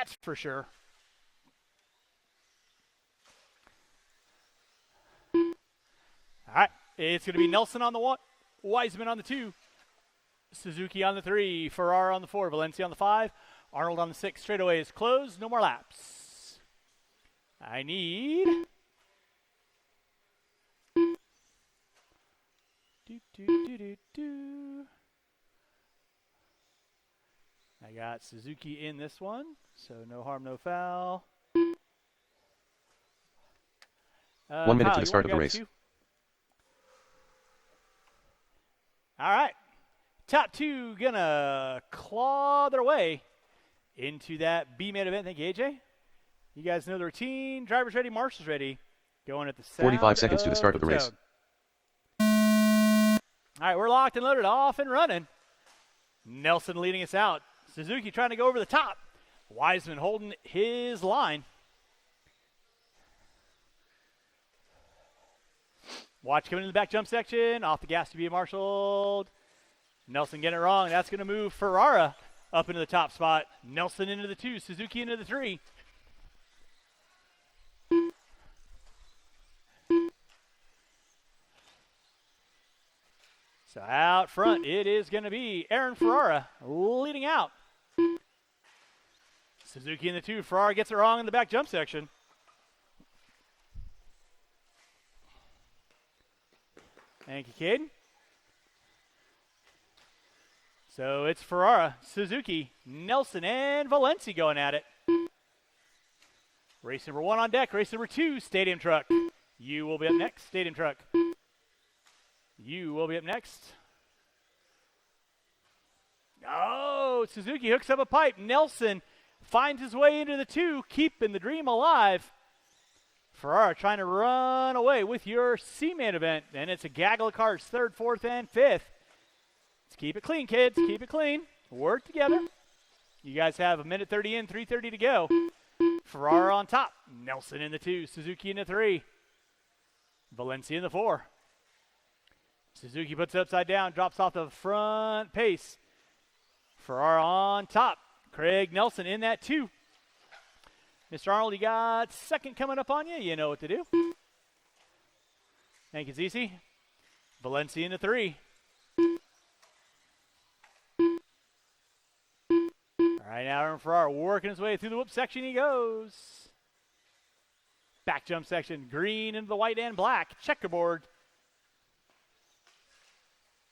That's for sure. All right. It's going to be Nelson on the 1, Wiseman on the 2, Suzuki on the 3, Ferrara on the 4, Valencia on the 5, Arnold on the 6. Straightaway is closed. No more laps. I need... I got Suzuki in this one, so no harm, no foul. 1 minute Kyle, to the start of the race. All right. Top 2 gonna claw their way into that B-main event. Thank you, AJ. You guys know the routine. Drivers ready, marshals ready. Going at the sound 45 seconds to the start of the race. All right, we're locked and loaded, off and running. Nelson leading us out. Suzuki trying to go over the top. Wiseman holding his line. Watch coming in the back jump section. Off the gas to be marshaled. Nelson getting it wrong. That's going to move Ferrara up into the top spot. Nelson into the 2. Suzuki into the 3. So out front, it is going to be Aaron Ferrara leading out. Suzuki in the 2. Ferrara gets it wrong in the back jump section. Thank you, Caden. So it's Ferrara, Suzuki, Nelson, and Valencia going at it. Race number 1 on deck. Race number 2, Stadium Truck. You will be up next, Stadium Truck. You will be up next. Oh, Suzuki hooks up a pipe. Nelson finds his way into the 2, keeping the dream alive. Ferrara trying to run away with your C-main event. And it's a gaggle of cars, 3rd, 4th, and 5th. Let's keep it clean, kids. Keep it clean. Work together. You guys have a minute 30 in, 3:30 to go. Ferrara on top. Nelson in the 2. Suzuki in the 3. Valencia in the 4. Suzuki puts it upside down, drops off the front pace. Ferrara on top. Craig Nelson in that 2. Mr. Arnold, you got 2nd coming up on you. You know what to do. Thank you, Zizi. Valencia in the 3. All right, now Aaron Ferrara working his way through the whoop section. He goes. Back jump section. Green into the white and black. Checkerboard.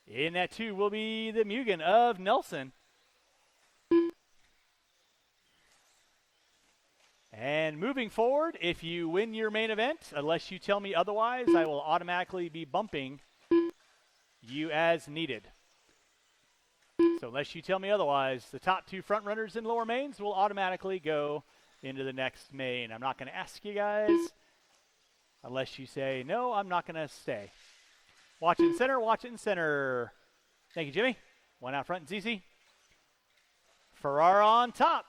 In that 2 will be the Mugen of Nelson. And moving forward, if you win your main event, unless you tell me otherwise, I will automatically be bumping you as needed. So unless you tell me otherwise, the top 2 front runners in lower mains will automatically go into the next main. I'm not going to ask you guys unless you say, no, I'm not going to stay. Watch it in center, watch it in center. Thank you, Jimmy. 1 out front, ZZ. Ferrara on top.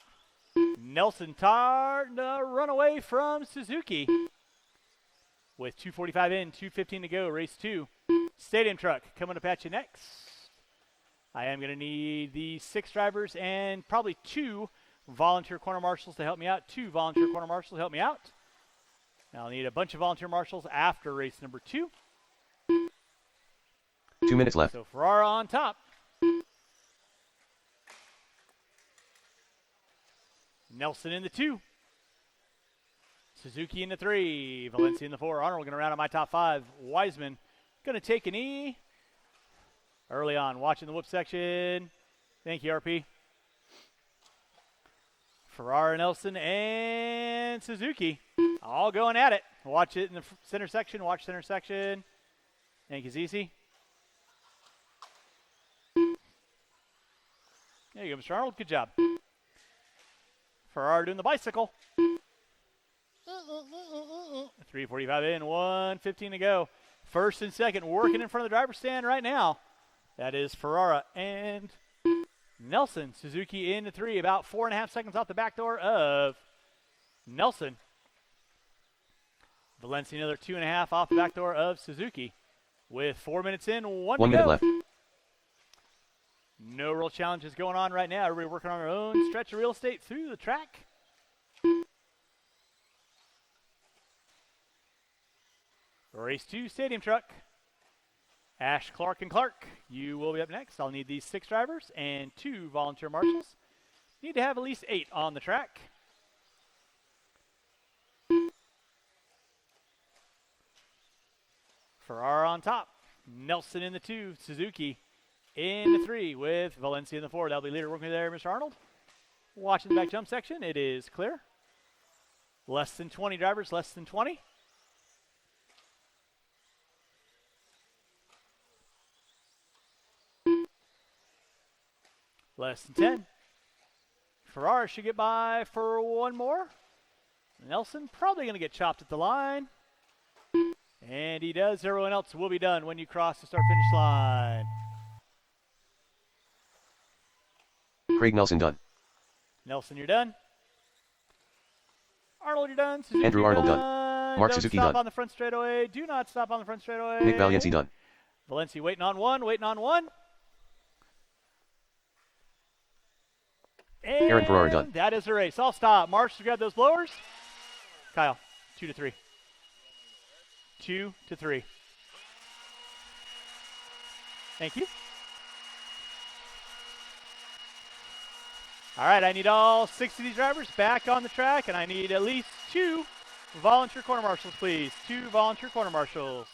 Nelson starting to run away from Suzuki. With 2:45 in, 2:15 to go, race 2. Stadium Truck coming up at you next. I am going to need the 6 drivers and probably 2 volunteer corner marshals to help me out. 2 volunteer corner marshals to help me out. Now I'll need a bunch of volunteer marshals after race number 2. 2 minutes left. So Ferrara on top. Nelson in the 2. Suzuki in the 3. Valencia in the 4. Arnold going to round out my top 5. Wiseman going to take an E. Early on, watching the whoop section. Thank you, RP. Ferrara, Nelson, and Suzuki all going at it. Watch it in the center section. Watch center section. Thank you, ZC. There you go, Mr. Arnold. Good job. Ferrara doing the bicycle. 3:45 in, 1:15 to go. First and second working in front of the driver's stand right now. That is Ferrara and Nelson. Suzuki in the 3, about 4.5 seconds off the back door of Nelson. Valencia another 2.5 off the back door of Suzuki. With 4 minutes in, 1 to minute go. Left. No real challenges going on right now. Everybody working on their own stretch of real estate through the track. Race 2, Stadium Truck. Ash, Clark, and Clark, you will be up next. I'll need these 6 drivers and 2 volunteer marshals. Need to have at least 8 on the track. Ferrara on top. Nelson in the 2. Suzuki in the 3 with Valencia in the 4. That'll be leader working there, Mr. Arnold. Watching the back jump section, it is clear. Less than 20 drivers, less than 20. Less than 10. Ferrara should get by for one more. Nelson probably going to get chopped at the line. And he does. Everyone else will be done when you cross the start-finish line. Craig Nelson done. Nelson, you're done. Arnold, you're done. Suzuki, Andrew Arnold done. Mark Don't Suzuki stop done. on the front straightaway. Do not stop on the front straightaway. Nick Valiency done. Valencia waiting on one, waiting on one. And Aaron Ferrara done. that is the race. I'll stop. Marshall, grab those blowers. Kyle, 2 to 3. 2 to 3. Thank you. All right, I need all 6 of these drivers back on the track, and I need at least 2 volunteer corner marshals, please. 2 volunteer corner marshals.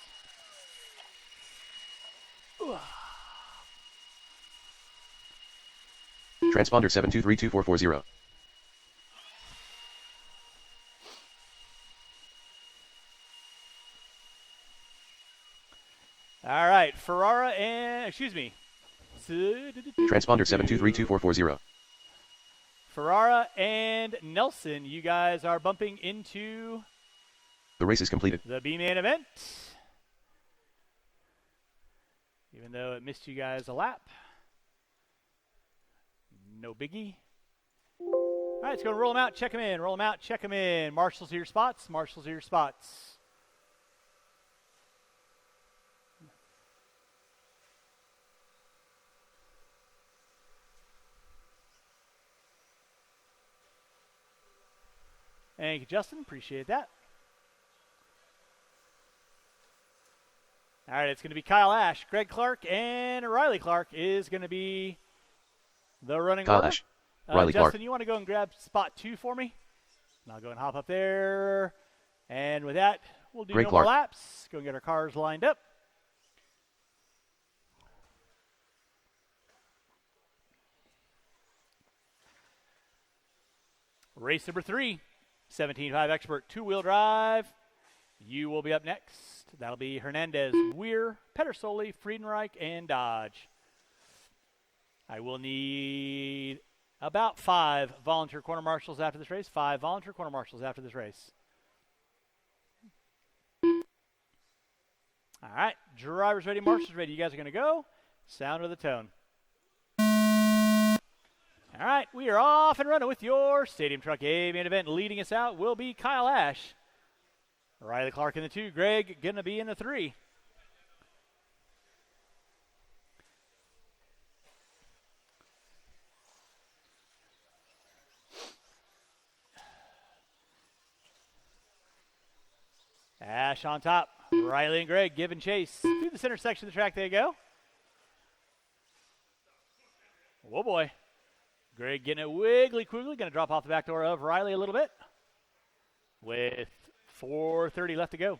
Transponder 7232440. All right, Ferrara and, Transponder 7232440. Ferrara and Nelson, you guys are bumping into The race is completed. the B-main event. Even though it missed you guys a lap. No biggie. All right, let's go roll them out, check them in, roll them out, check them in. Marshals are your spots, marshals are your spots. Thank you, Justin. Appreciate that. All right, it's going to be Kyle Ash. Greg Clark and Riley Clark is going to be the running Kyle order. Ash, Riley Justin, Clark. you want to go and grab spot 2 for me? And I'll go and hop up there. And with that, we'll do Greg no more Clark. laps. Go and get our cars lined up. Race number 3. 17.5 Expert 2-wheel drive. You will be up next. That'll be Hernandez, Weir, Pedersoli, Friedenreich, and Dodge. I will need about 5 volunteer corner marshals after this race. 5 volunteer corner marshals after this race. All right, drivers ready, marshals ready. You guys are going to go. Sound of the tone. All right, we are off and running with your Stadium Truck A main event. Leading us out will be Kyle Ash. Riley Clark in the 2. Greg going to be in the 3. Ash on top. Riley and Greg giving chase. Through the center section of the track they go. Oh boy. Greg getting it wiggly-quiggly. Going to drop off the back door of Riley a little bit. With 4:30 left to go.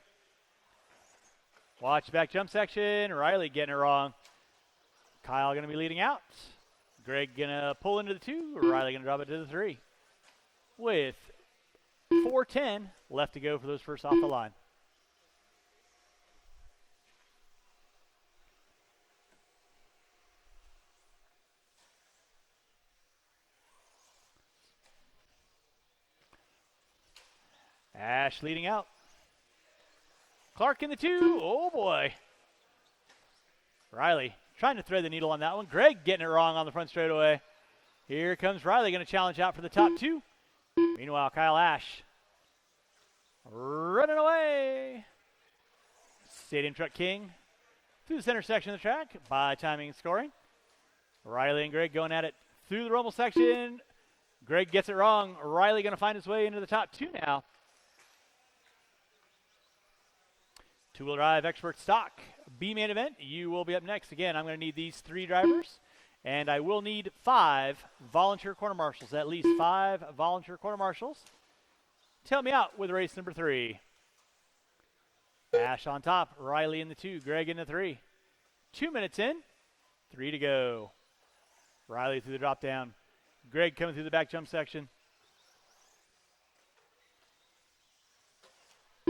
Watch back jump section. Riley getting it wrong. Kyle going to be leading out. Greg going to pull into the 2. Riley going to drop it to the 3. With 4:10 left to go for those first off the line. Ash leading out. Clark in the 2. Oh, boy. Riley trying to thread the needle on that one. Greg getting it wrong on the front straightaway. Here comes Riley going to challenge out for the top 2. Meanwhile, Kyle Ash running away. Stadium Truck King through the center section of the track by timing and scoring. Riley and Greg going at it through the rumble section. Greg gets it wrong. Riley going to find his way into the top 2 now. Two-wheel drive expert stock B main event. You will be up next. Again, I'm going to need these 3 drivers, and I will need 5 volunteer quarter marshals, at least 5 volunteer quarter marshals. Tell me out with race number 3. Ash on top, Riley in the 2, Greg in the 3. 2 minutes in, 3 to go. Riley through the drop down. Greg coming through the back jump section.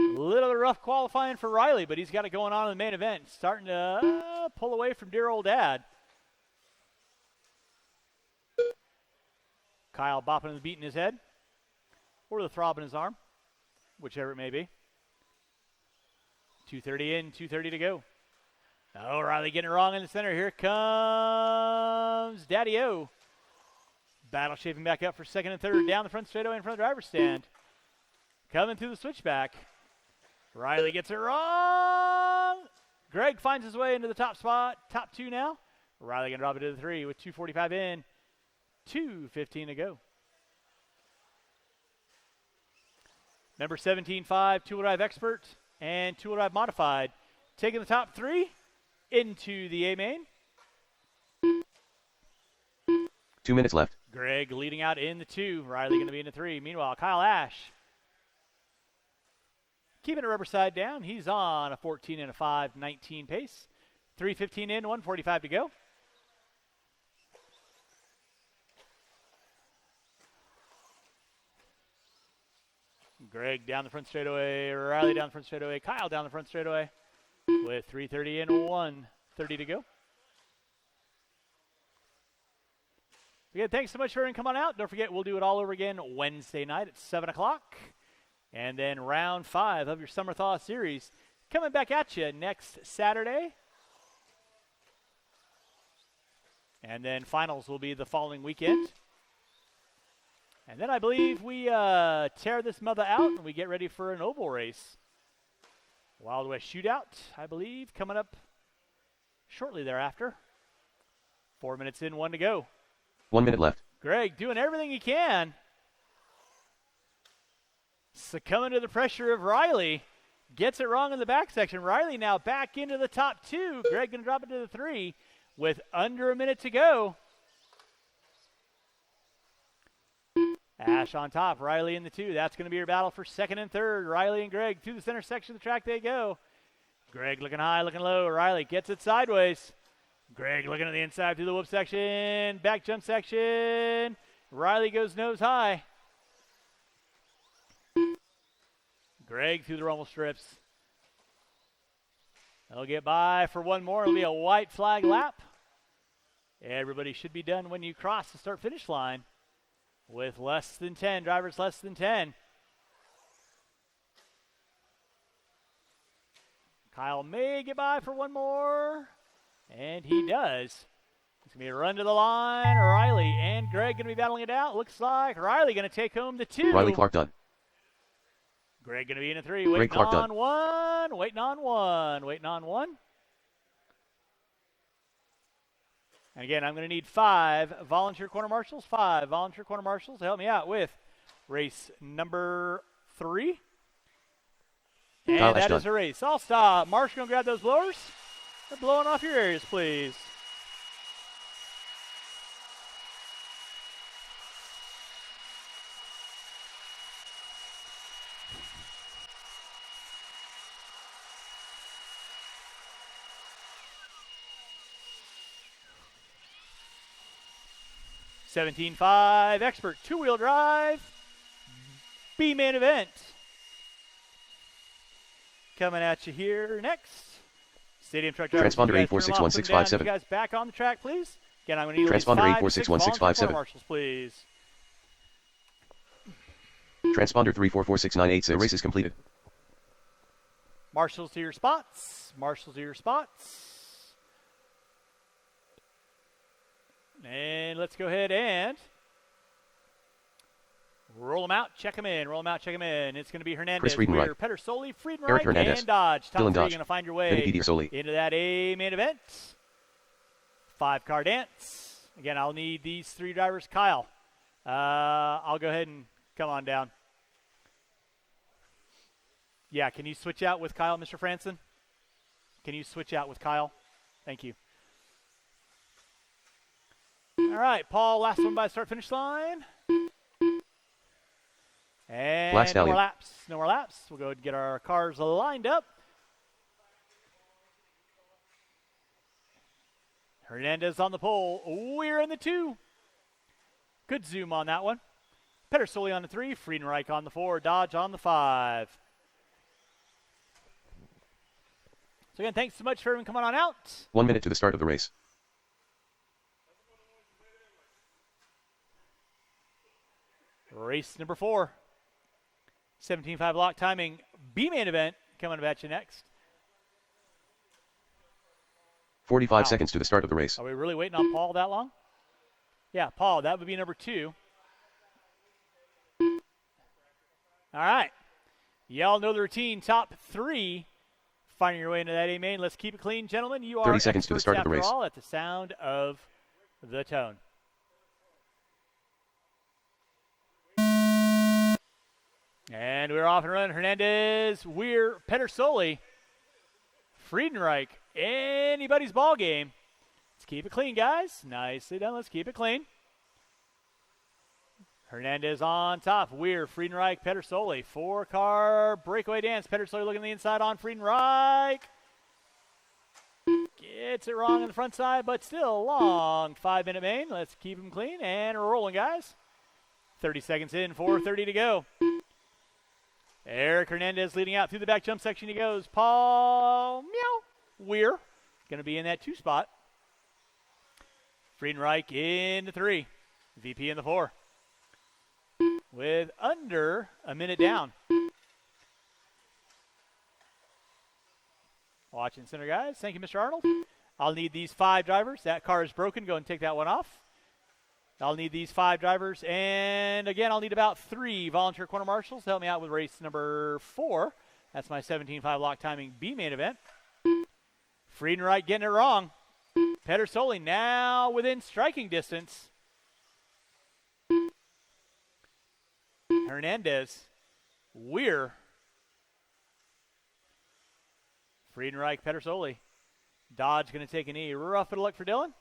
A little rough qualifying for Riley, but he's got it going on in the main event. Starting to pull away from dear old dad. Kyle bopping the beat in his head, or the throb in his arm, whichever it may be. 2:30 in, 2:30 to go. Oh, Riley getting it wrong in the center. Here comes Daddy-O. Battle shaping back up for second and third. Down the front straightaway in front of the driver's stand. Coming through the switchback. Riley gets it wrong. Greg finds his way into the top spot. Top 2 now. Riley going to drop it to the 3 with 2:45 in. 2:15 to go. Number 17.5, two-wheel drive expert and two-wheel drive modified. Taking the top 3 into the A main. 2 minutes left. Greg leading out in the 2. Riley going to be in the 3. Meanwhile, Kyle Ash keeping it rubber side down. He's on a 14 and a 5, 19 pace. 3:15 in, 1:45 to go. Greg down the front straightaway, Riley down the front straightaway, Kyle down the front straightaway with 3:30 in, 1:30 to go. Again, thanks so much for coming out. Don't forget, we'll do it all over again Wednesday night at 7 o'clock. And then round 5 of your Summer Thaw series coming back at you next Saturday. And then finals will be the following weekend. And then I believe we tear this mother out and we get ready for an oval race. Wild West Shootout, I believe, coming up shortly thereafter. 4 minutes in, 1 to go. 1 minute left. Greg doing everything he can. Succumbing to the pressure of Riley. Gets it wrong in the back section. Riley now back into the top 2. Greg going to drop it to the 3 with under a minute to go. Ash on top, Riley in the 2. That's going to be your battle for second and third. Riley and Greg through the center section of the track they go. Greg looking high, looking low. Riley gets it sideways. Greg looking at the inside through the whoop section, back jump section. Riley goes nose high. Greg through the rumble strips. They'll get by for one more. It'll be a white flag lap. Everybody should be done when you cross the start-finish line. With less than 10, drivers less than 10. Kyle may get by for one more, and he does. It's going to be a run to the line. Riley and Greg going to be battling it out. Looks like Riley going to take home the 2. Riley Clark done. Greg going to be in a 3. Waiting Clark on done. 1. Waiting on 1. Waiting on 1. And again, I'm going to need 5 volunteer corner marshals. 5 volunteer corner marshals to help me out with race number 3. And Kyle, that is a race. I'll stop. Marsh, going to grab those blowers. They're blowing off your areas, please. $17.5 expert two-wheel drive B main event. Coming at you here next. Stadium truck driver. Transponder 846167. You guys back on the track, please. Again, I'm going to need Transponder 846167. 846167. Marshals, please. Transponder 344696. The race is completed. Marshals to your spots. Marshals to your spots. And let's go ahead and roll them out, check them in, roll them out, check them in. It's going to be Hernandez, Chris Friedenreich, Pedersoli, Friedenreich, Eric Hernandez, and Dodge. Top Dylan 3 Dodge, going to find your way into that A main event. 5-car dance. Again, I'll need these 3 drivers. Kyle, I'll go ahead and come on down. Yeah, can you switch out with Kyle, Mr. Franson? can you switch out with Kyle? Thank you. All right, Paul, last one by start-finish line. And Black Stallion. No more laps. We'll go ahead and get our cars lined up. Hernandez on the pole. We're in the 2. Good zoom on that one. Pedersoli on the 3. Friedenreich on the 4. Dodge on the 5. So again, thanks so much for everyone coming on out. 1 minute to the start of the race. Race number 4. 17.5 block timing. B-main event coming at you next. 45 Wow. seconds to the start of the race. Are we really waiting on Paul that long? Yeah, Paul, that would be number 2. All right. Y'all know the routine. Top 3 finding your way into that A-main. Let's keep it clean, gentlemen. You are 30 seconds to the start of the after race. all at the sound of the tone. And we're off and running. Hernandez, Weir, Pedersoli, Friedenreich, anybody's ball game. Let's keep it clean, guys. Nicely done. Let's keep it clean. Hernandez on top. Weir, Friedenreich, Pedersoli. 4-car breakaway dance. Pedersoli looking the inside on Friedenreich. Gets it wrong on the front side, but still long 5-minute main. Let's keep them clean and rolling, guys. 30 seconds in, 4:30 to go. Eric Hernandez leading out through the back jump section. He goes. Paul, meow, Weir. Going to be in that 2 spot. Friedenreich in the 3. VP in the 4. With under a minute down. Watching center, guys. Thank you, Mr. Arnold. I'll need these 5 drivers. That car is broken. Go and take that one off. I'll need these 5 drivers. And, again, I'll need about 3 volunteer corner marshals to help me out with race number 4. That's my 17.5 block timing B-main event. Friedenreich getting it wrong. Pedersoli now within striking distance. Hernandez. Weir. Friedenreich, Pedersoli. Dodge going to take a knee. Rough bit of luck for Dylan.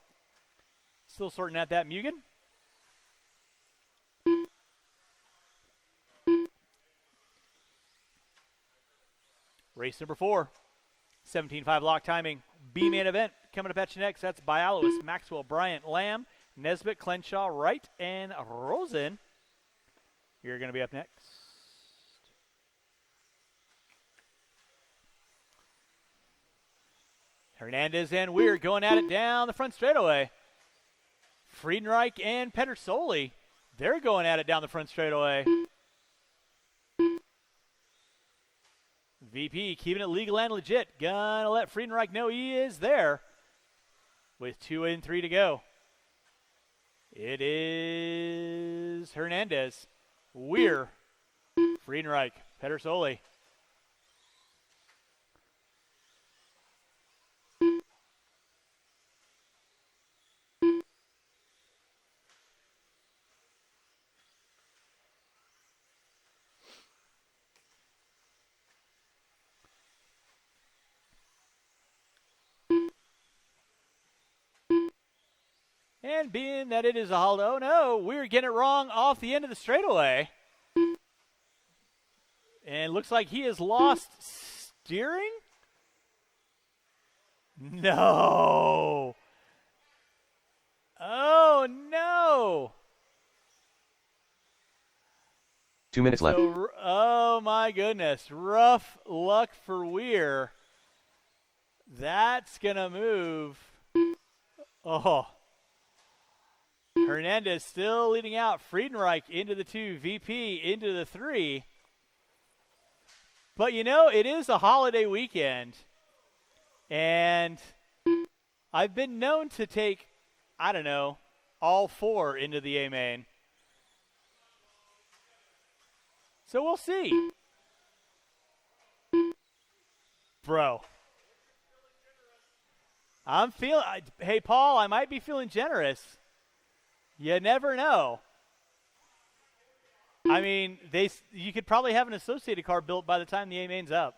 Still sorting out that Mugen. Race number 4. 17.5 block timing. B-main event coming up at you next. That's Bialis, Maxwell, Bryant, Lamb, Nesbitt, Clenshaw, Wright, and Rosen. You're going to be up next. Hernandez and Weir going at it down the front straightaway. Friedenreich and Pedersoli, they're going at it down the front straightaway. VP keeping it legal and legit. Gonna let Friedenreich know he is there with 2 and 3 to go. It is Hernandez, Weir, Friedenreich, Pedersoli. And being that it is a holiday, oh no, we're getting it wrong off the end of the straightaway. And looks like he has lost steering. No. Oh no. 2 minutes left. So, oh my goodness. Rough luck for Weir. That's going to move. Oh. Hernandez still leading out. Friedenreich into the 2. VP into the 3. But, you know, it is a holiday weekend. And I've been known to take, I don't know, all 4 into the A-main. So we'll see. Bro. I'm feeling, hey, Paul, I might be feeling generous. You never know. I mean, you could probably have an associated car built by the time the A-main's up.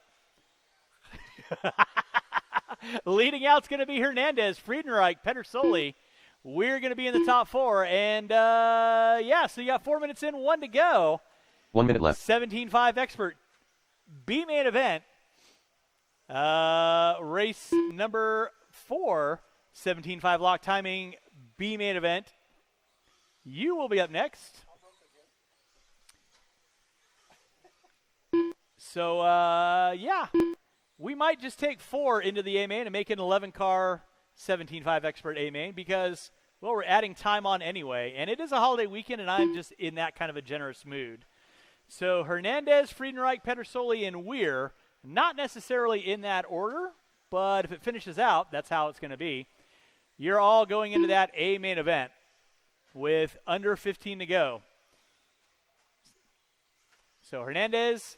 Leading out's going to be Hernandez, Friedenreich, Pedersoli. We're going to be in the top 4. And, yeah, so you got 4 minutes in, 1 to go. 1 minute left. 17.5 expert. B-main event. Race number 4. 17.5 lock timing. B-main event. You will be up next. So, yeah, we might just take 4 into the A-main and make it an 11-car 17.5 expert A-main because, well, we're adding time on anyway. And it is a holiday weekend, and I'm just in that kind of a generous mood. So, Hernandez, Friedenreich, Pedersoli, and Weir, not necessarily in that order, but if it finishes out, that's how it's going to be. You're all going into that A-main event with under 15 to go. So, Hernandez,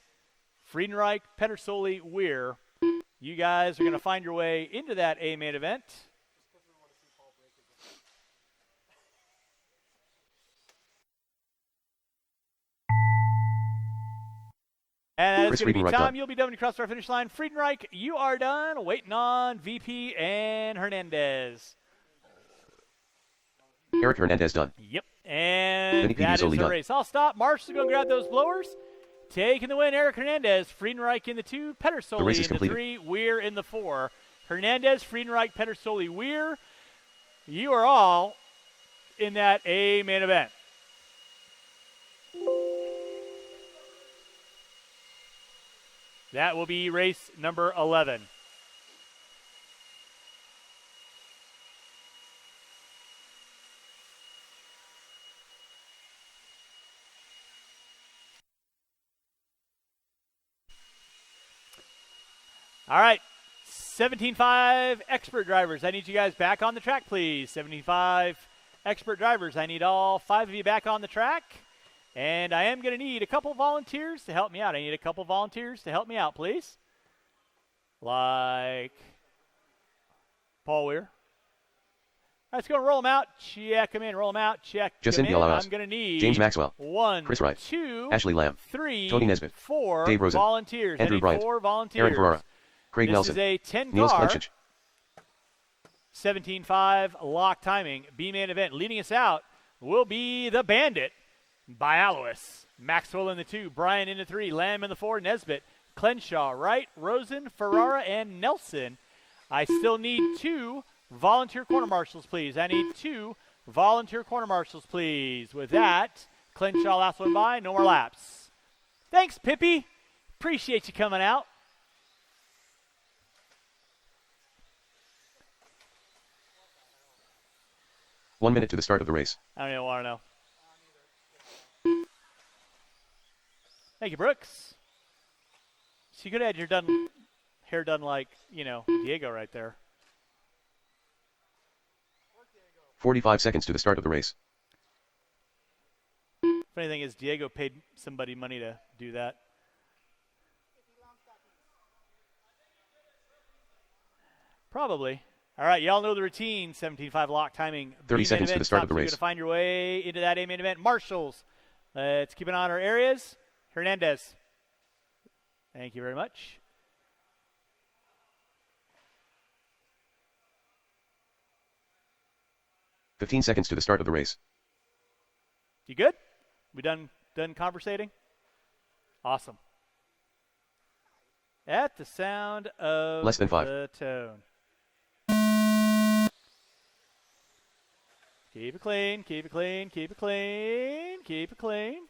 Friedenreich, Pedersoli, Weir, you guys are going to find your way into that A-main event. And it's going to be time. You'll be done when you cross our finish line. Friedenreich, you are done. Waiting on VP and Hernandez. Eric Hernandez done. Yep. And that is the race. I'll stop. Marshall's going to grab those blowers. Taking the win, Eric Hernandez. Friedenreich in the 2. Pedersoli in the 3. Weir in the 4. Hernandez, Friedenreich, Pedersoli, Weir. You are all in that A-main event. That will be race number 11. All right, 17.5 expert drivers. I need you guys back on the track, please. 75 expert drivers. I need all 5 of you back on the track. And I am going to need a couple volunteers to help me out. I need a couple volunteers to help me out, please. Like Paul Weir. Let's go and roll them out. Check them in. Roll them out. Check them in. I'm going to need James Maxwell, 1, Chris Wright, 2, Ashley Lamb, 3, Tony Nesbitt, 4 Dave Rosen, volunteers. Andrew Bryant, 4 volunteers. Aaron Ferrara, Craig this Nelson, is a 10 Niels car, Klenchich. 17.5 lock timing. B-main event. Leading us out will be the Bandit by Alois. Maxwell in the 2, Bryant in the 3, Lamb in the 4, Nesbitt, Clenshaw, Wright, Rosen, Ferrara, and Nelson. I still need 2 volunteer corner marshals, please. I need 2 volunteer corner marshals, please. With that, Clenshaw last one by, no more laps. Thanks, Pippi. Appreciate you coming out. One minute to the start of the race. I don't even want to know. Thank you, Brooks. So you could have had your hair done like, Diego right there. 45 seconds to the start of the race. Funny thing is, Diego paid somebody money to do that. Probably. All right, y'all know the routine. 17.5 lock timing. 30 seconds to the start of the race. You're going to find your way into that A-main event. Marshals. Let's keep an eye on our areas. Hernandez. Thank you very much. "15 seconds to the start of the race. You good? We done conversating? Awesome. At the sound of Less than 5. the tone. Keep it clean, keep it clean, keep it clean, keep it clean.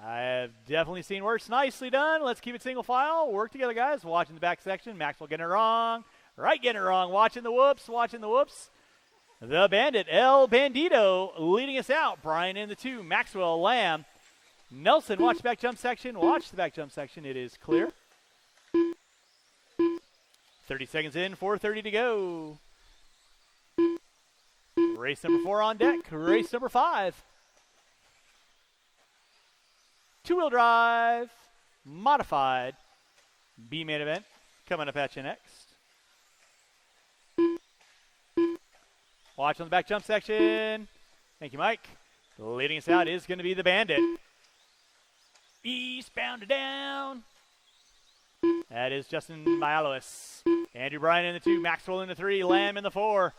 I have definitely seen worse. Nicely done. Let's keep it single file. Work together, guys. Watching the back section. Maxwell getting it wrong. Right getting it wrong. Watching the whoops. Watching the whoops. The Bandit, El Bandito, leading us out. Brian in the 2. Maxwell, Lamb. Nelson, watch the back jump section. Watch the back jump section. It is clear. 30 seconds in. 4:30 to go. Race number 4 on deck. Race number 5. Two-wheel drive, modified, B-main event, coming up at you next. Watch on the back jump section. Thank you, Mike. Leading us out is going to be the Bandit. Eastbound to down. That is Justin Bialos. Andrew Bryant in the 2, Maxwell in the 3, Lamb in the 4.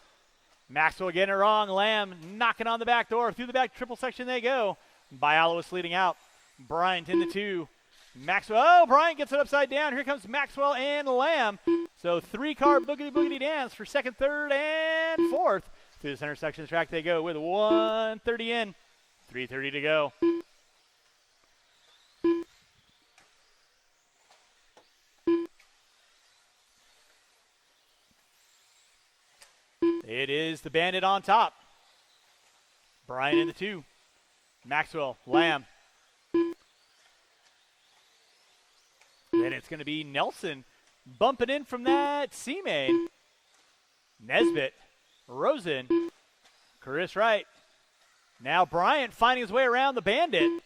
Maxwell getting it wrong. Lamb knocking on the back door. Through the back triple section they go. Bialos leading out. Bryant in the 2. Maxwell. Oh, Bryant gets it upside down. Here comes Maxwell and Lamb. So 3-car boogity dance for second, third, and fourth. Through the center section of the track they go with 1:30 in. 3:30 to go. It is the Bandit on top. Bryant in the 2. Maxwell, Lamb. Then it's going to be Nelson bumping in from that C-main. Nesbitt, Rosen, Chris Wright. Now Bryant finding his way around the Bandit.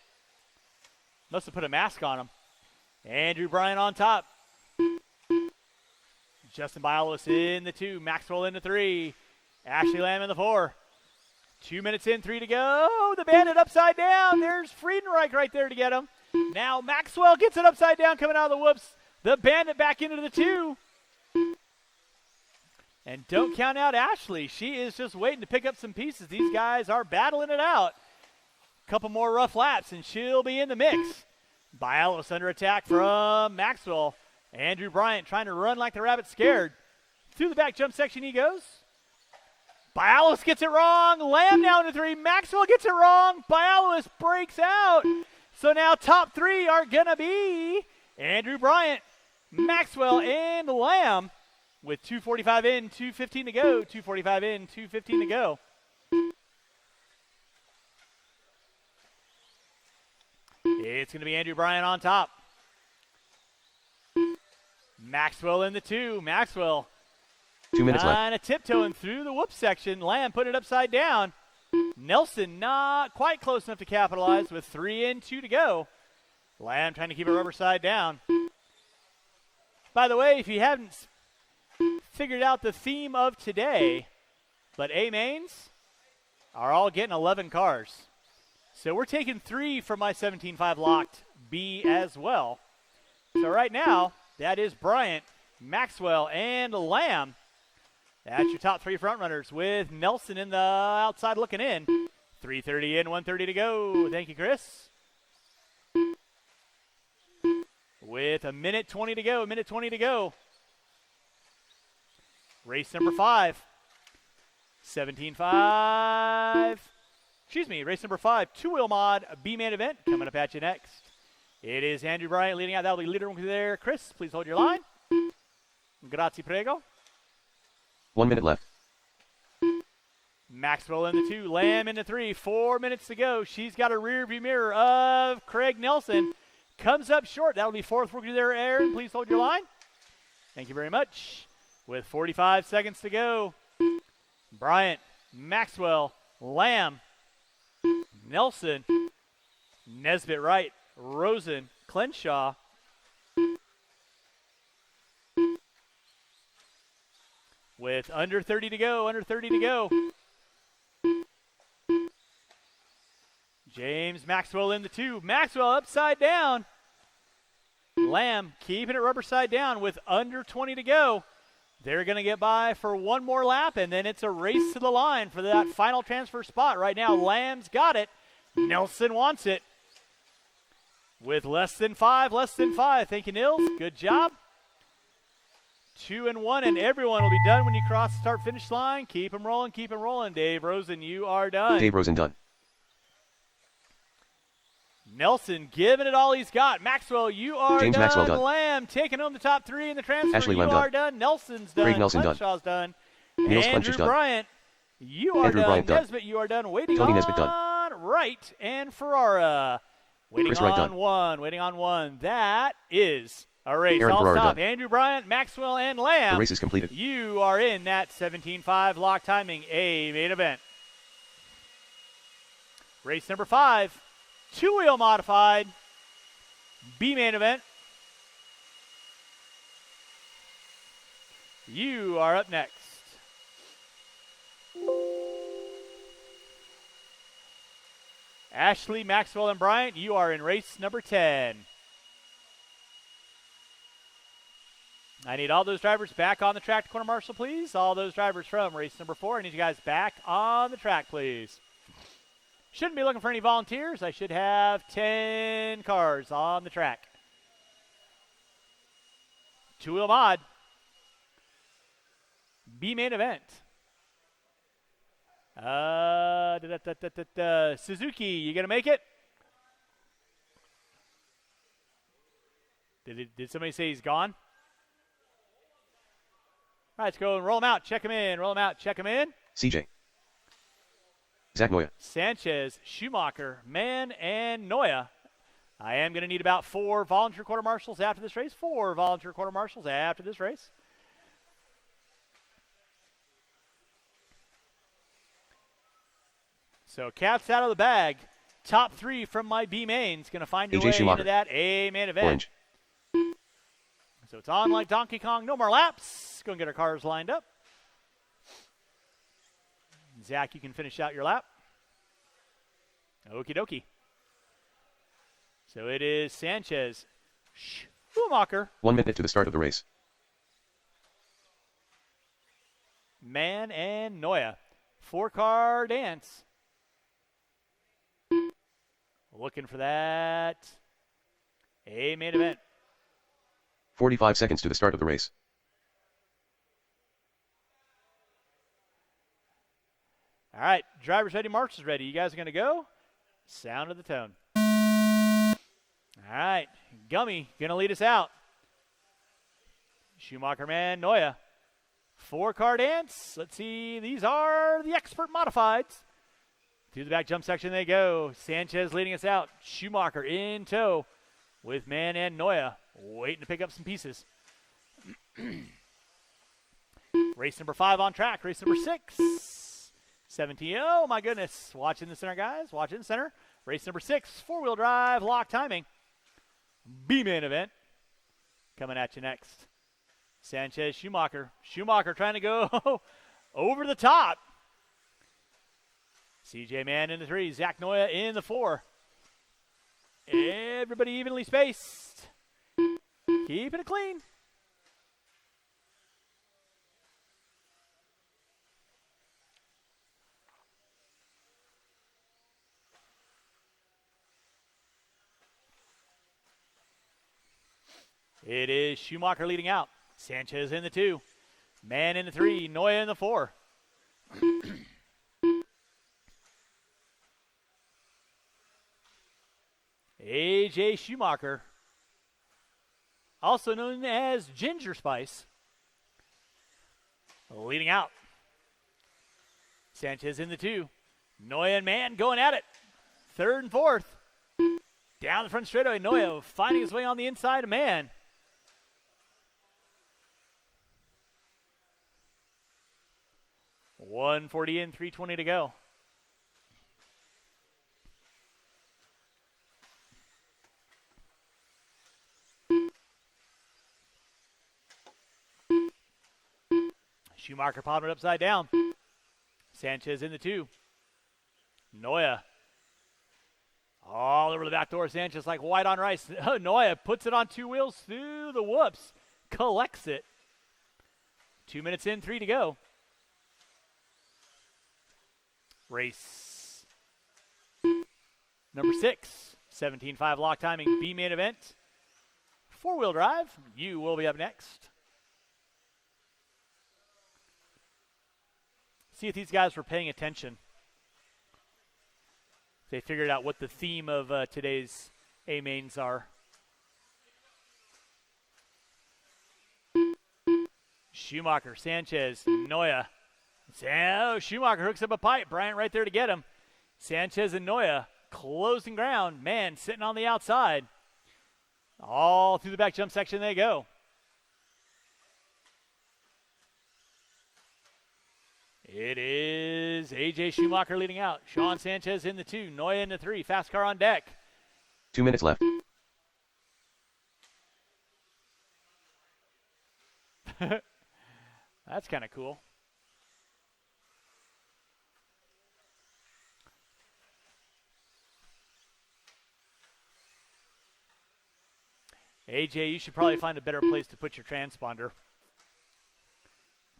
Must have put a mask on him. Andrew Bryant on top. Justin Bialos in the 2. Maxwell in the 3. Ashley Lamb in the 4. 2 minutes in, 3 to go. The Bandit upside down. There's Friedenreich right there to get him. Now Maxwell gets it upside down coming out of the whoops. The Bandit back into the 2. And don't count out Ashley. She is just waiting to pick up some pieces. These guys are battling it out. A couple more rough laps, and she'll be in the mix. Bialos under attack from Maxwell. Andrew Bryant trying to run like the rabbit scared. Through the back jump section he goes. Bialos gets it wrong. Lamb down to 3. Maxwell gets it wrong. Bialos breaks out. So now top 3 are going to be Andrew Bryant, Maxwell, and Lamb with 2:45 in, 2:15 to go. 2:45 in, 2:15 to go. It's going to be Andrew Bryant on top. Maxwell in the 2. Maxwell 2 minutes left. kind of tiptoeing through the whoop section. Lamb put it upside down. Nelson not quite close enough to capitalize with 3 in, 2 to go. Lamb trying to keep it rubber side down. By the way, if you haven't figured out the theme of today, but A-mains are all getting 11 cars. So we're taking 3 from my 17.5 locked B as well. So right now, that is Bryant, Maxwell, and Lamb. That's your top 3 front runners with Nelson in the outside looking in. 3:30 in, 1:30 to go. Thank you, Chris. With a minute 20 to go, Race number 5. 17.5. Race number 5. 2-wheel mod, B-main event coming up at you next. It is Andrew Bryant leading out. That'll be leader there. Chris, please hold your line. Grazie, prego. 1 minute left. Maxwell in the 2, Lamb in the 3, 4 minutes to go. She's got a rear view mirror of Craig Nelson. Comes up short. That'll be 4th rookie there, Aaron. Please hold your line. Thank you very much. With 45 seconds to go. Bryant, Maxwell, Lamb, Nelson, Nesbitt Wright, Rosen, Clenshaw. With under 30 to go, James Maxwell in the 2. Maxwell upside down. Lamb keeping it rubber side down with under 20 to go. They're going to get by for one more lap, and then it's a race to the line for that final transfer spot. Right now, Lamb's got it. Nelson wants it. With less than five. Thank you, Nils. Good job. 2 and 1, and everyone will be done when you cross the start-finish line. Keep them rolling. Dave Rosen, you are done. Dave Rosen done. Nelson giving it all he's got. Maxwell, you are James done. Maxwell done. Lamb taking home the top 3 in the transfer. Ashley you Lamb are done. done. Nelson's done. Craig Nelson Clenshaw's done. Niels Andrew Clench's done. Bryant, you are Andrew done. Bryant done. Nesbitt, you are done. Waiting Tony on Nesbitt done. Wright and Ferrara. Waiting Chris Wright on done. waiting on one. That is a race. Aaron All Ferrara stop. done. Andrew Bryant, Maxwell, and Lamb. The race is completed. You are in that 17.5 lock timing A main event. Race number 5, 2-wheel modified B main event. You are up next. Ashley, Maxwell, and Bryant, you are in race number 10. I need all those drivers back on the track to quarter marshal, please. All those drivers from race number 4. I need you guys back on the track, please. Shouldn't be looking for any volunteers. I should have 10 cars on the track. Two-wheel mod. B main event. Suzuki, you gonna make it? Did somebody say he's gone? All right, let's go and roll him out. Check him in. Roll him out. Check him in. CJ. Zach Noya. Sanchez, Schumacher, Mann, and Noya. I am going to need about 4 volunteer quarter marshals after this race. 4 volunteer quarter marshals after this race. So cats out of the bag. Top 3 from my B mains. Going to find your way into that A main event. Orange. So it's on like Donkey Kong. No more laps. Go and get our cars lined up. Zach, you can finish out your lap. Okie dokie. So it is Sanchez, Schumacher. 1 minute to the start of the race. Mann and Noya. 4-car dance. Looking for that A main event. 45 seconds to the start of the race. All right, drivers ready, marshals ready. You guys are going to go? Sound of the tone. All right, Gummy going to lead us out. Schumacher, man, Noya. 4-car dance. Let's see. These are the expert modifieds. Through the back jump section they go. Sanchez leading us out. Schumacher in tow with Mann and Noya waiting to pick up some pieces. Race number 5 on track. Race number 6. 17. Oh, my goodness. Watch in the center, guys. Watch in the center. Race number 6. 4-wheel drive. Lock timing. B-main event. Coming at you next. Sanchez, Schumacher. Schumacher trying to go over the top. CJ Mann in the 3. Zach Noya in the 4. Everybody evenly spaced. Keeping it clean. It is Schumacher leading out. Sanchez in the 2. Mann in the 3. Noya in the 4. AJ Schumacher, also known as Ginger Spice, leading out. Sanchez in the 2. Noya and Mann going at it. 3rd and 4th. Down the front straightaway, Noya finding his way on the inside of Mann. .140 in, 3:20 to go. Schumacher popping it upside down. Sanchez in the 2. Noya. All over the back door. Sanchez like white on rice. Noya puts it on 2 wheels through the whoops. Collects it. 2 minutes in, 3 to go. Race number 6. 17.5 lock timing. B main event. 4-wheel drive. You will be up next. See if these guys were paying attention. They figured out what the theme of today's A-mains are. Schumacher, Sanchez, Noya. Schumacher hooks up a pipe. Bryant right there to get him. Sanchez and Noya closing ground. Mann sitting on the outside. All through the back jump section they go. It is AJ Schumacher leading out. Sean Sanchez in the 2. Noya in the 3. Fast car on deck. 2 minutes left. That's kind of cool. AJ, you should probably find a better place to put your transponder,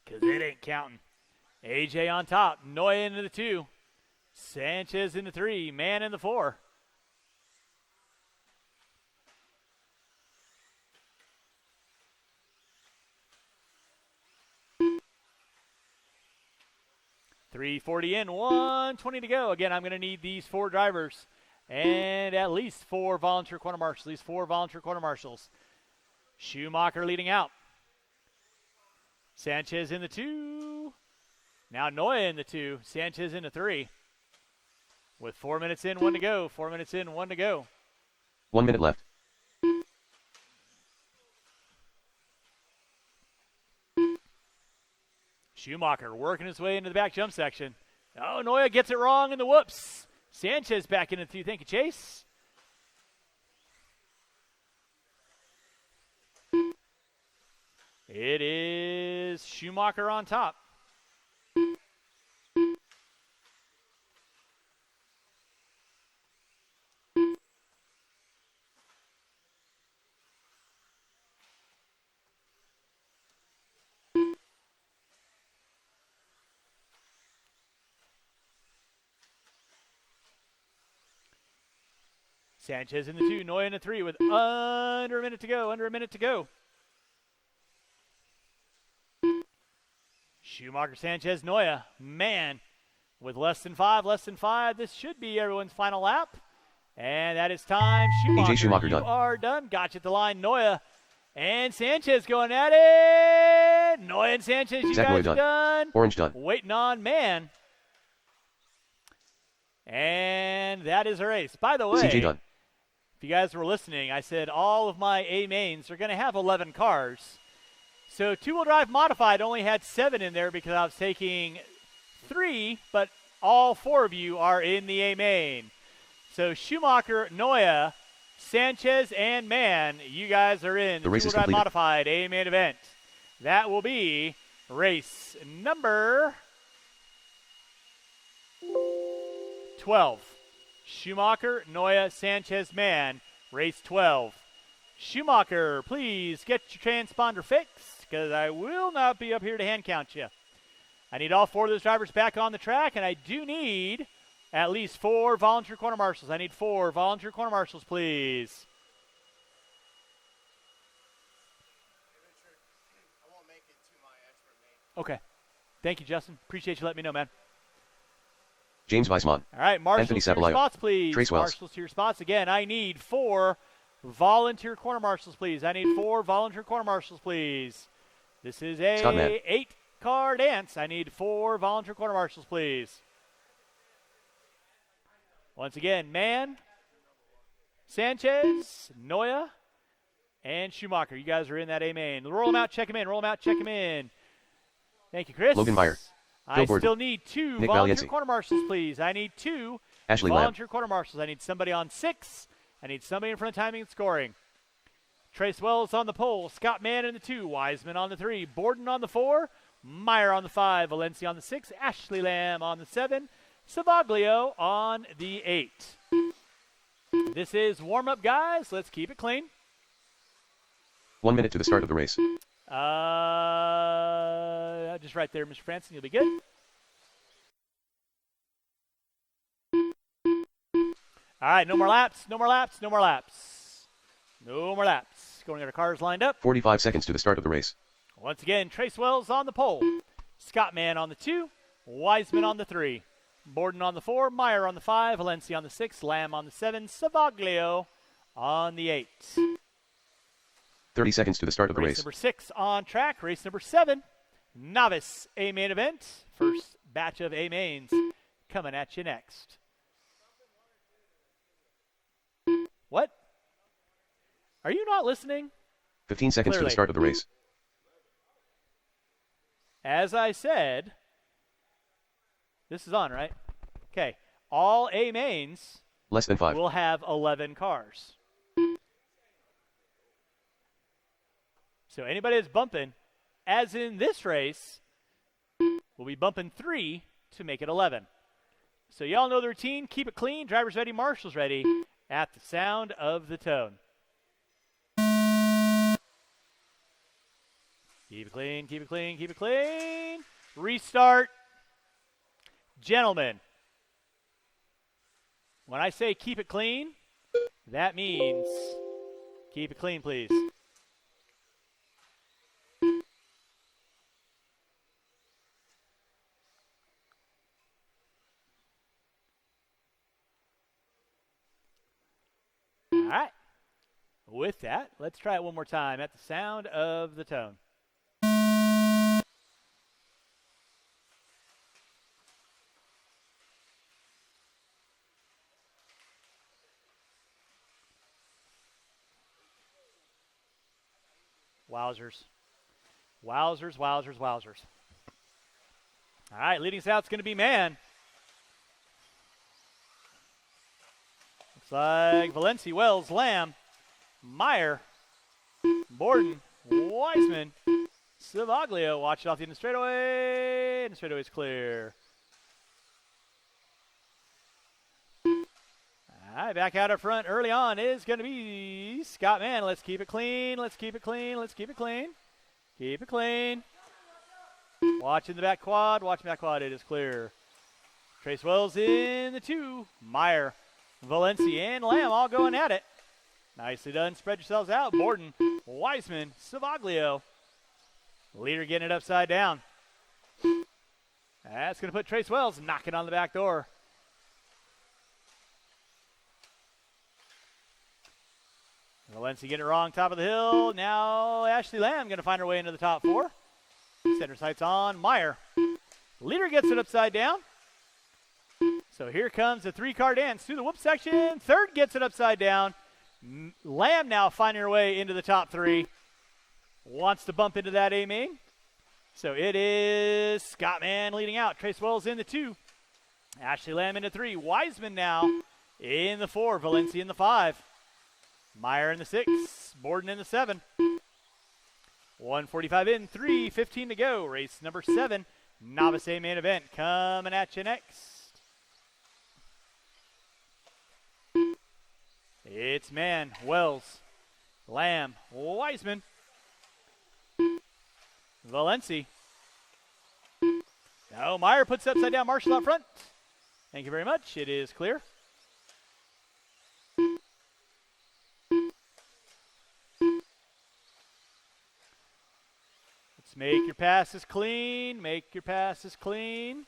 because it ain't counting. AJ on top. Noya into the 2. Sanchez in the 3. Man in the 4. .340 in, 120 to go. Again, I'm going to need these 4 drivers and at least 4 volunteer quarter marshals. These 4 volunteer quarter marshals. Schumacher leading out. Sanchez in the 2. Now Noya in the 2. Sanchez in the 3. With 4 minutes in, 1 to go. 4 minutes in, 1 to go. 1 minute left. Schumacher working his way into the back jump section. Oh, Noya gets it wrong in the whoops. Sanchez back into the 2. Thank you, Chase. It is Schumacher on top. Sanchez in the 2, Noya in the 3 with under a minute to go, Schumacher, Sanchez, Noya. Man, with less than five. This should be everyone's final lap. And that is time. Schumacher, you are done. Gotcha at the line. Noya and Sanchez going at it. Noya and Sanchez, you guys are done. Orange done. Waiting on Man. And that is a race. By the way, CJ done. If you guys were listening, I said all of my A mains are going to have 11 cars. So two-wheel drive modified only had 7 in there because I was taking 3, but all 4 of you are in the A main. So Schumacher, Noya, Sanchez, and Man, you guys are in the two-wheel drive modified A main event. That will be race number 12. Schumacher, Noya, Sanchez, Man, race 12. Schumacher, please get your transponder fixed because I will not be up here to hand count you. I need all 4 of those drivers back on the track, and I do need at least 4 volunteer corner marshals. I need 4 volunteer corner marshals, please. I won't make it to my expert main. Okay. Thank you, Justin. Appreciate you letting me know, man. James Weissman. All right, marshals to your spots, please. Trace Wells. Marshals to your spots. Again, I need 4 volunteer corner marshals, please. I need 4 volunteer corner marshals, please. This is a 8-car dance. I need 4 volunteer corner marshals, please. Once again, Man, Sanchez, Noya, and Schumacher. You guys are in that A main. Roll them out, check them in. Roll them out, check them in. Thank you, Chris. Logan Meyer. I still need 2 Nick volunteer Valiency. corner marshals, please. I need 2 Ashley volunteer corner marshals. I need somebody on 6. I need somebody in front of timing and scoring. Trace Wells on the pole. Scott Mann in the 2. Wiseman on the 3. Borden on the 4. Meyer on the 5. Valencia on the 6. Ashley Lamb on the 7. Savaglio on the 8. This is warm-up, guys. Let's keep it clean. 1 minute to the start of the race. Just right there, Mr. Franson. You'll be good. All right, no more laps, no more laps, no more laps. No more laps. Going to get our cars lined up. 45 seconds to the start of the race. Once again, Trace Wells on the pole. Scott Mann on the 2. Wiseman on the 3. Borden on the 4. Meyer on the 5. Valencia on the 6. Lamb on the 7. Savaglio on the 8. 30 seconds to the start of the race. Race number 6 on track. Race number 7. Novice A main event. First batch of A mains coming at you next. What? Are you not listening? 15 seconds Clearly. to the start of the race. As I said, this is on, right? Okay. All A mains Less than 5. will have 11 cars. So anybody that's bumping, as in this race, will be bumping 3 to make it 11. So y'all know the routine. Keep it clean. Drivers ready, marshals ready at the sound of the tone. Keep it clean, keep it clean, keep it clean. Restart. Gentlemen, when I say keep it clean, that means keep it clean, please. All right. With that, let's try it one more time at the sound of the tone. Wowzers. Wowzers, wowzers, wowzers. All right, leading us out is going to be man. Looks like Valencia, Wells, Lamb, Meyer, Borden, Wiseman, Savaglio. Watch it off the end of the straightaway, and the straightaway is clear. All right, back out up front early on is going to be Scott Mann. Let's keep it clean. Let's keep it clean. Let's keep it clean. Keep it clean. Watching the back quad. Watching the back quad. It is clear. Trace Wells in the 2. Meyer, Valencia, and Lamb all going at it. Nicely done. Spread yourselves out. Borden, Wiseman, Savaglio. Leader getting it upside down. That's going to put Trace Wells knocking on the back door. Valencia getting it wrong, top of the hill. Now Ashley Lamb going to find her way into the top 4. Center sights on Meyer. Leader gets it upside down. So here comes the 3-car dance through the whoop section. Third gets it upside down. Lamb now finding her way into the top 3. Wants to bump into that A-main. So it is Scott Mann leading out. Trace Wells in the 2. Ashley Lamb in the 3. Wiseman now in the 4. Valencia in the 5. Meyer in the 6, Borden in the 7. 1:45 in, 3:15 to go. Race number 7, Novice A main event. Coming at you next. It's Mann, Wells, Lamb, Wiseman, Valencia. Now Meyer puts upside down Marshall out front. Thank you very much. It is clear. Make your passes clean. Make your passes clean.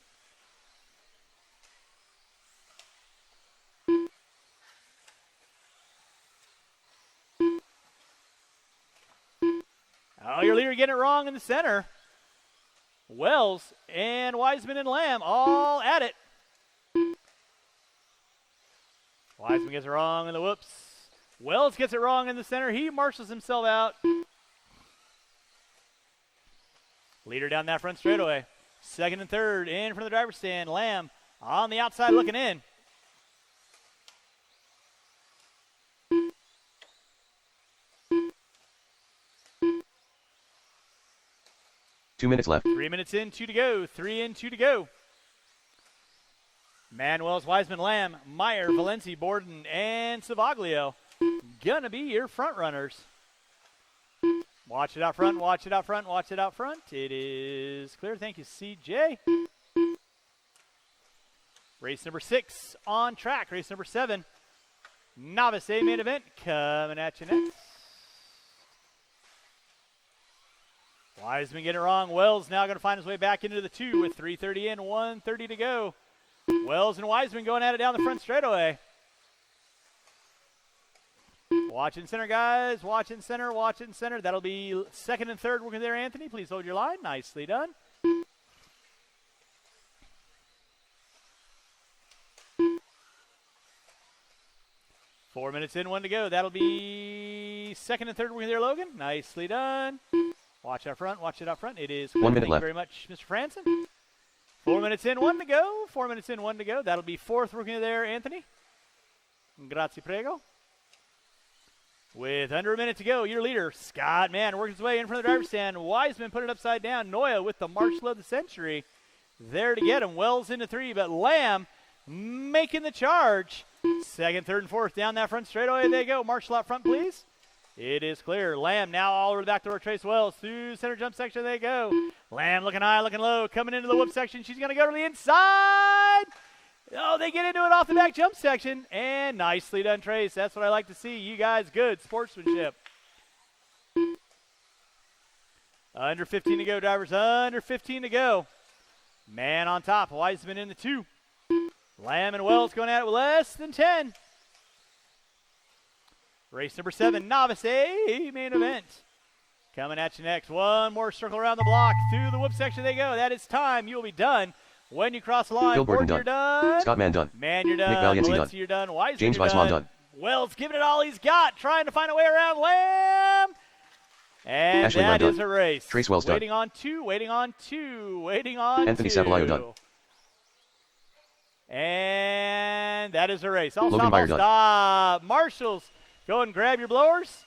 Oh, your leader getting it wrong in the center. Wells and Wiseman and Lamb all at it. Wiseman gets it wrong in the whoops. Wells gets it wrong in the center. He marshals himself out. Leader down that front straightaway. Second and third in front of the driver's stand. Lamb on the outside looking in. Two minutes left. 3 minutes in, 2 to go. 3 in, 2 to go. Manuel's, Wiseman, Lamb, Meyer, Valencia, Borden, and Savaglio gonna be your front runners. Watch it out front, watch it out front, watch it out front. It is clear. Thank you, CJ. Race number 6 on track. Race number 7, Novice A main event coming at you next. Wiseman getting it wrong. Wells now going to find his way back into the 2 with 3:30 in, 1:30 to go. Wells and Wiseman going at it down the front straightaway. Watching center, guys. Watching center, watching center. That'll be second and third working there, Anthony. Please hold your line. Nicely done. Four minutes in, 1 to go. That'll be second and third working there, Logan. Nicely done. Watch out front. Watch it out front. It is. 1 minute Thank left. you very much, Mr. Franson. 4 minutes in, 1 to go. 4 minutes in, 1 to go. That'll be fourth working there, Anthony. Grazie, prego. With under a minute to go, your leader, Scott Mann, working his way in front of the driver's stand. Wiseman put it upside down. Noya with the marshal of the century there to get him. Wells into 3, but Lamb making the charge. Second, third, and fourth down that front straightaway they go. Marshall out front, please. It is clear. Lamb now all over the back door. Trace Wells through center jump section. They go. Lamb looking high, looking low. Coming into the whoop section. She's going to go to the inside. Oh, they get into it off the back jump section. And nicely done, Trace. That's what I like to see. You guys, good sportsmanship. Under 15 to go, drivers. Under 15 to go. Man on top. Wiseman in the 2. Lamb and Wells going at it with less than 10. Race number 7, Novice A, main event. Coming at you next. One more circle around the block. Through the whoop section they go. That is time. You will be done when you cross the line. Bill Gordon you're done. Scott Mann done. Man, you're done. Nick Valiency Valencia, done. you're done. Wiseman, James you're Weissman done. Wells giving it all he's got. Trying to find a way around Lamb. And Ashley that Lund is done. a race. Trace Wells done. Waiting on 2. Waiting on 2. Waiting on Anthony 2. Sabalio done. And that is a race. I'll Logan stop. Meyer I'll done. stop. Marshals, go and grab your blowers.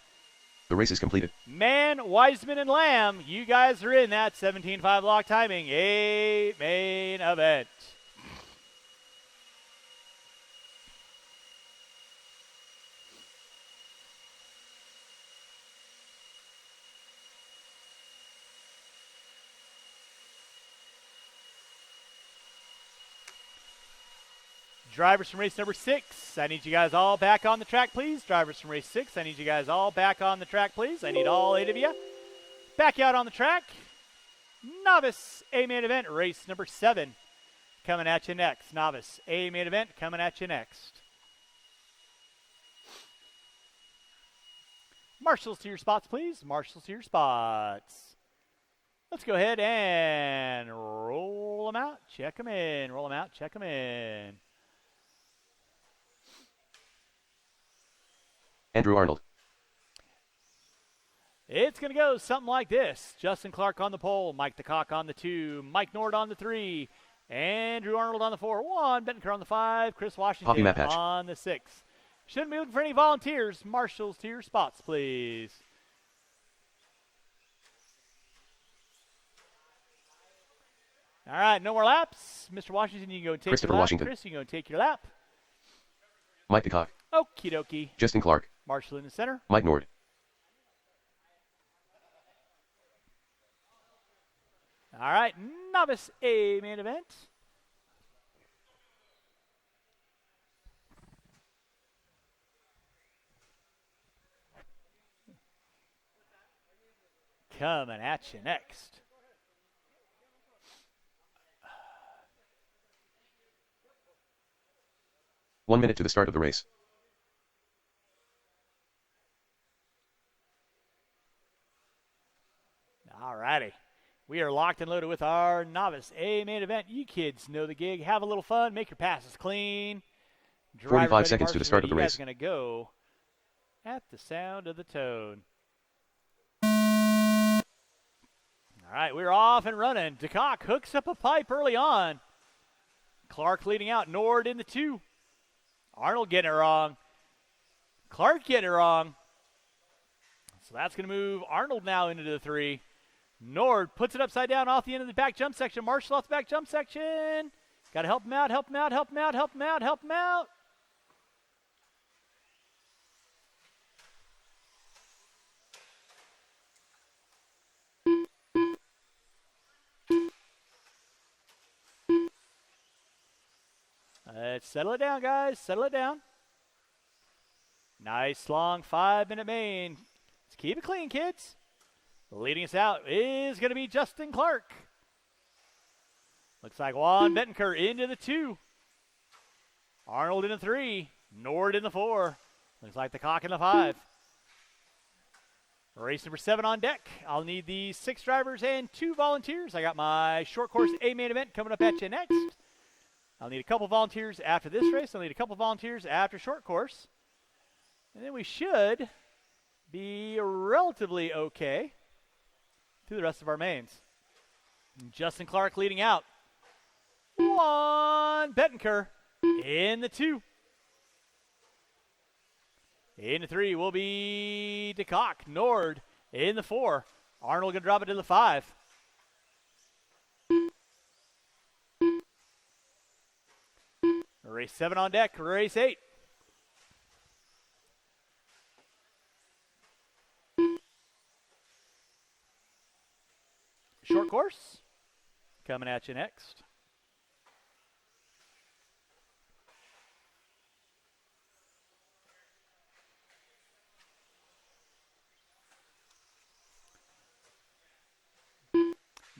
The race is completed. Man, Wiseman, and Lamb, you guys are in that 17.5 block timing. A main event. Drivers from race number 6, I need you guys all back on the track, please. Drivers from race 6, I need you guys all back on the track, please. I need all 8 of you. Back out on the track. Novice A main event, race number 7. Coming at you next. Novice A main event, coming at you next. Marshals to your spots, please. Marshals to your spots. Let's go ahead and roll them out. Check them in. Roll them out. Check them in. Andrew Arnold. It's going to go something like this. Justin Clark on the pole. Mike DeCock on the 2. Mike Nord on the 3. Andrew Arnold on the 4. 1. Bettenker on the 5. Chris Washington on the 6. Shouldn't be looking for any volunteers. Marshals to your spots, please. All right, no more laps. Mr. Washington, you can go and take your lap. Washington. Chris, you can go and take your lap. Mike DeCock. Okie dokie. Justin Clark. Marshall in the center. Mike Nord. All right, Novice A main event. Coming at you next. One minute to the start of the race. All righty. We are locked and loaded with our Novice A main event. You kids know the gig. Have a little fun. Make your passes clean. 45 seconds to the start of the race. You guys are going to go at the sound of the tone. All right, we're off and running. DeCock hooks up a pipe early on. Clark leading out. Nord in the 2. Arnold getting it wrong. Clark getting it wrong. So that's going to move Arnold now into the 3. Nord puts it upside down off the end of the back jump section. Marshall off the back jump section. Got to help him out, help him out, help him out, help him out, help him out. Let's settle it down, guys. Settle it down. Nice long 5-minute main. Let's keep it clean, kids. Leading us out is going to be Justin Clark. Looks like Juan Bettenker into the 2. Arnold in the 3. Nord in the 4. Looks like the Cock in the 5. Race number 7 on deck. I'll need the 6 drivers and 2 volunteers. I got my short course A main event coming up at you next. I'll need a couple volunteers after this race. I'll need a couple volunteers after short course. And then we should be relatively okay through the rest of our mains. Justin Clark leading out. Juan Bettenker in the 2. In the 3 will be DeCock. Nord in the 4. Arnold going to drop it to the 5. Race 7 on deck. Race 8. Short course coming at you next.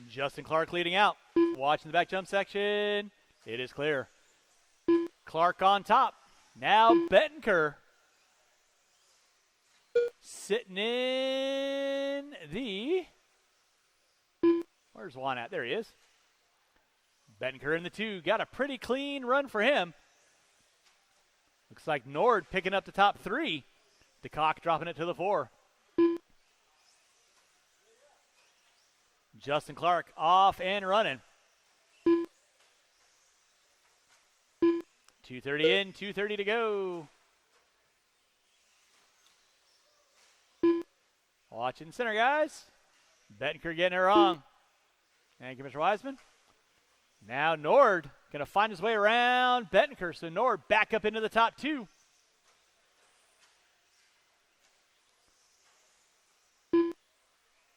Justin Clark leading out. Watching the back jump section. It is clear. Clark on top. Now Bettenker sitting in the... Where's Juan at? There he is. Bettenker in the 2. Got a pretty clean run for him. Looks like Nord picking up the top 3. DeCock dropping it to the 4. Justin Clark off and running. 2:30 in, 2:30 to go. Watching center, guys. Bettenker getting it wrong. Thank you, Mr. Wiseman. Now Nord going to find his way around Bettenker. So Nord back up into the top 2.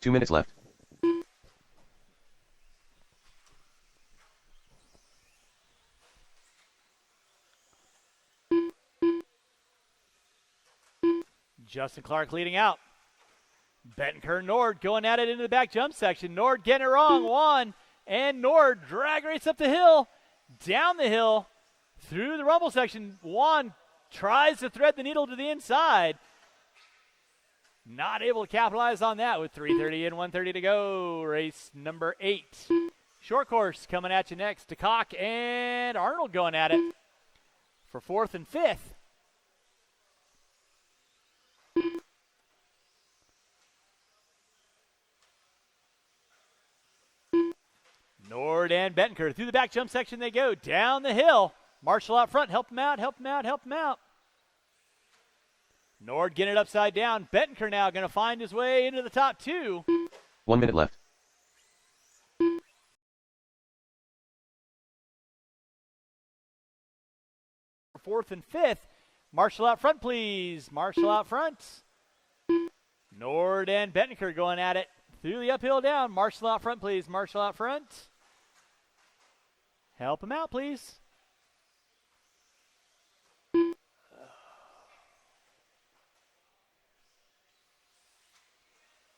Two minutes left. Justin Clark leading out. Bettenker, Nord going at it into the back jump section. Nord getting it wrong. Juan and Nord drag race up the hill, down the hill, through the rumble section. Juan tries to thread the needle to the inside. Not able to capitalize on that with 3:30 and 1:30 to go. Race number 8. Short course coming at you next. DeCock and Arnold going at it for 4th and 5th. Nord and Bettenker through the back jump section they go. Down the hill. Marshall out front. Help him out, help him out, help him out. Nord getting it upside down. Bettenker now going to find his way into the top 2. 1 minute left. For 4th and 5th. Marshall out front, please. Marshall out front. Nord and Bettenker going at it through the uphill down. Marshall out front, please. Marshall out front. Help him out, please.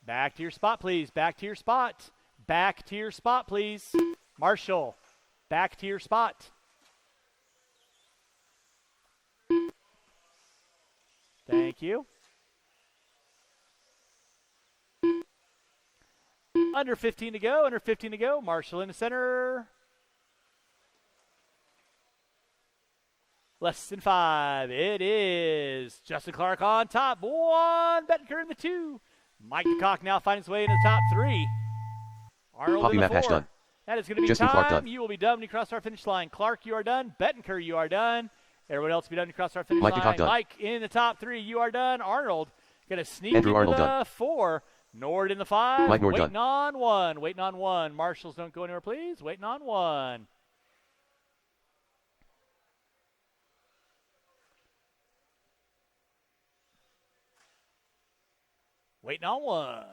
Back to your spot, please. Back to your spot. Back to your spot, please. Marshall, back to your spot. Thank you. Under 15 to go, under 15 to go. Marshall in the center. Less than 5. It is Justin Clark on top. 1. Bettenker in the 2. Mike DeCock now finds his way into the top 3. Arnold Coffee in the map hash 4. done. That is going to be Justin time. Clark done. You will be done when you cross our finish line. Clark, you are done. Bettenker, you are done. Everyone else will be done when you cross our finish Mike line. DeCock done. Mike in the top 3. You are done. Arnold going to sneak Andrew into Arnold the done. 4. Nord in the 5. Mike Nord waiting done. on 1. Waiting on 1. Marshalls, don't go anywhere, please. Waiting on 1. Waiting on 1.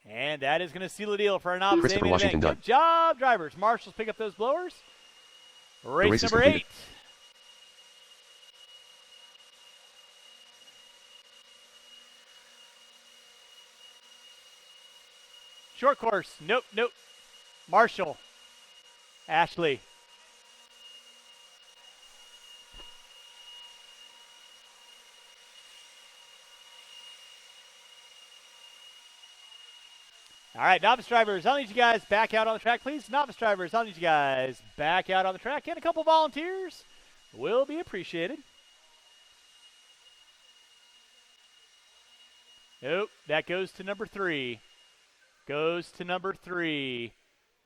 And that is going to seal the deal for our novice Christopher main Washington event. done. Good job, drivers. Marshals pick up those blowers. Race race is number completed. 8. Short course. Nope, nope. Marshall. Ashley. All right, novice drivers, I'll need you guys back out on the track, please. Novice drivers, I'll need you guys back out on the track. And a couple volunteers will be appreciated. Nope, that goes to number 3. Goes to number 3.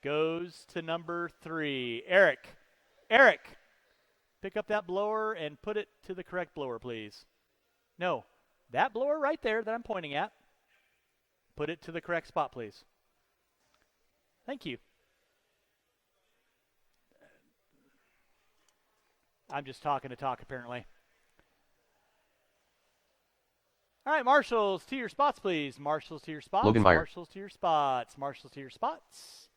Goes to number 3. Eric. Eric, pick up that blower and put it to the correct blower, please. No, that blower right there that I'm pointing at. Put it to the correct spot, please. Thank you. I'm just talking to talk, apparently. All right, marshals to your spots, please. Marshals to your spots. Logan Meyer. Marshals to your spots. Marshals to your spots.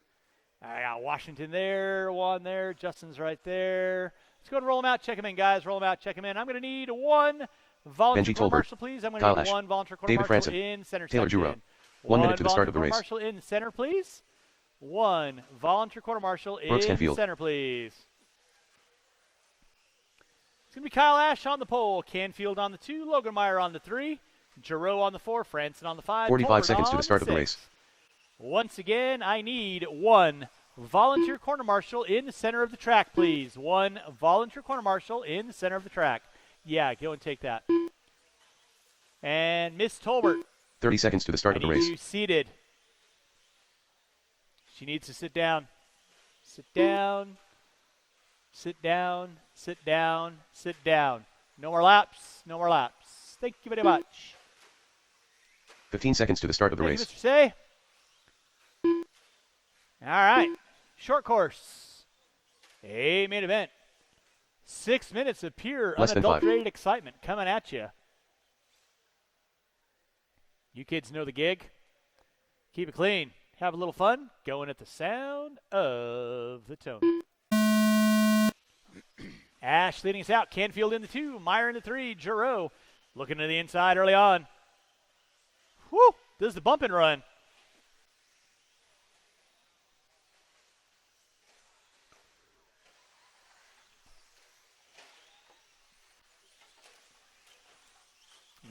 I got Washington there, one there. Justin's right there. Let's go and roll them out. Check them in, guys. Roll them out. Check them in. I'm going to need one volunteer Benji quarter Tolbert, marshal, please. I'm going Kyle to need Ash, one volunteer quarter David marshal Franson, in center Taylor section. Juro. 1 minute to the start of the volunteer race. quarter marshal in center, please. One volunteer quarter marshal Brooks in Canfield. center, please. It's going to be Kyle Ash on the pole, Canfield on the 2, Logan Meyer on the 3, Giroux on the 4, Franson on the 5. 45 Tolbert seconds to on the start of the 6. race. Once again, I need one volunteer corner marshal in the center of the track, please. One volunteer corner marshal in the center of the track. Yeah, go and take that. And Miss Tolbert. 30 seconds to the start of the race. You seated. She needs to sit down. Sit down. Sit down. Sit down. Sit down. No more laps. No more laps. Thank you very much. 15 seconds to the start of the Thank race. you, Mr. Say. All right. Short course. A main event. 6 minutes of pure Less than 5. unadulterated excitement coming at you. You kids know the gig. Keep it clean. Have a little fun. Going at the sound of the tone. Ash leading us out. Canfield in the 2. Meyer in the 3. Giroux looking to the inside early on. Whew. This is the bump and run.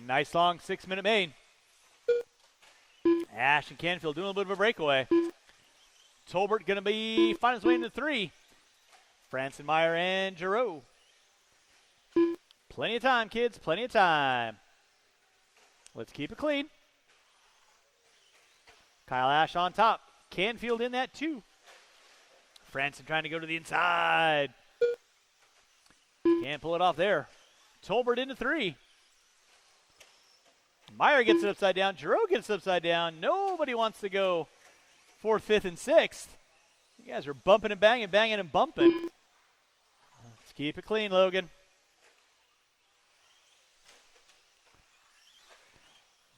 Nice long 6-minute main. Ash and Canfield doing a little bit of a breakaway. Tolbert going to be finding his way into 3. Franson, Meyer, and Giroux. Plenty of time, kids. Plenty of time. Let's keep it clean. Kyle Ash on top. Canfield in that 2. Franson trying to go to the inside. Can't pull it off there. Tolbert into 3. Meyer gets it upside down. Giroux gets it upside down. Nobody wants to go 4th, 5th, and 6th. You guys are bumping and banging, banging and bumping. Let's keep it clean, Logan.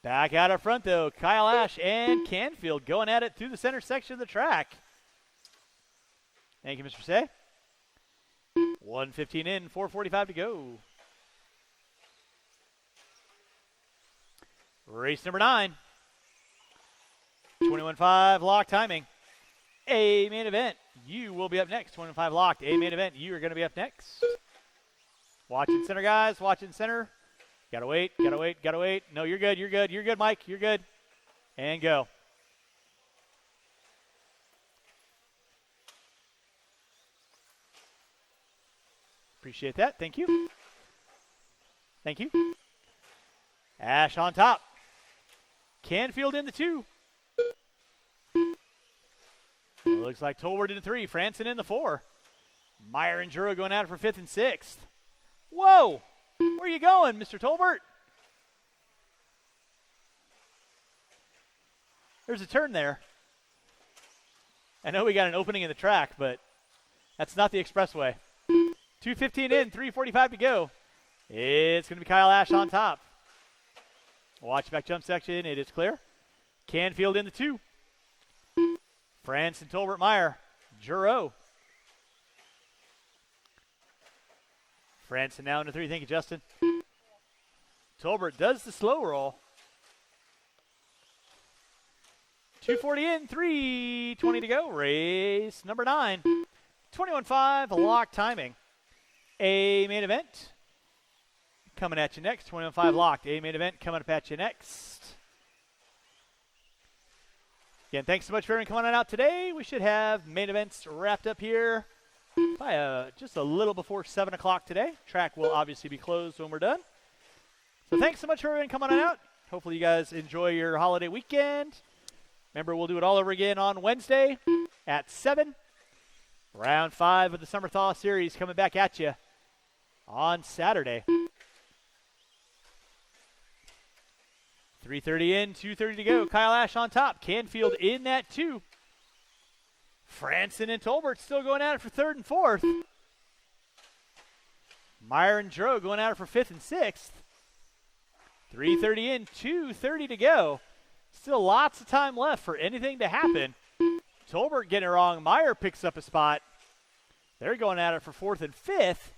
Back out up front, though. Kyle Ash and Canfield going at it through the center section of the track. Thank you, Mr. Say. 1:15 in, 4:45 to go. Race number 9. 21.5 lock timing. A main event. You will be up next. 21.5 locked. A main event. You are going to be up next. Watching center, guys. Watching center. Gotta wait. Gotta wait. Gotta wait. No, you're good. You're good. You're good, Mike. You're good. And go. Appreciate that. Thank you. Thank you. Ash on top. Canfield in the 2. Looks like Tolbert in the 3. Franson in the 4. Meyer and Giroux going out for 5th and 6th. Whoa! Where are you going, Mr. Tolbert? There's a turn there. I know we got an opening in the track, but that's not the expressway. 2:15 in, 3:45 to go. It's going to be Kyle Ash on top. Watch back jump section. It is clear. Canfield in the 2. Franson, Tolbert, Meyer. Giroux. Franson now in the 3. Thank you, Justin. Tolbert does the slow roll. 2:40 in, 3:20 to go. Race number 9. 21.5 lock timing. A main event. Coming at you next. 21.5 locked. A main event coming up at you next. Again, thanks so much for everyone coming on out today. We should have main events wrapped up here by just a little before 7 o'clock today. Track will obviously be closed when we're done. So thanks so much for everyone coming on out. Hopefully you guys enjoy your holiday weekend. Remember, we'll do it all over again on Wednesday at 7. Round 5 of the Summer Thaw Series coming back at you on Saturday. 3:30 in, 2:30 to go. Kyle Ash on top. Canfield in that 2. Franson and Tolbert still going at it for 3rd and 4th. Meyer and Giroux going at it for 5th and 6th. 3:30 in, 2:30 to go. Still lots of time left for anything to happen. Tolbert getting it wrong. Meyer picks up a spot. They're going at it for 4th and 5th.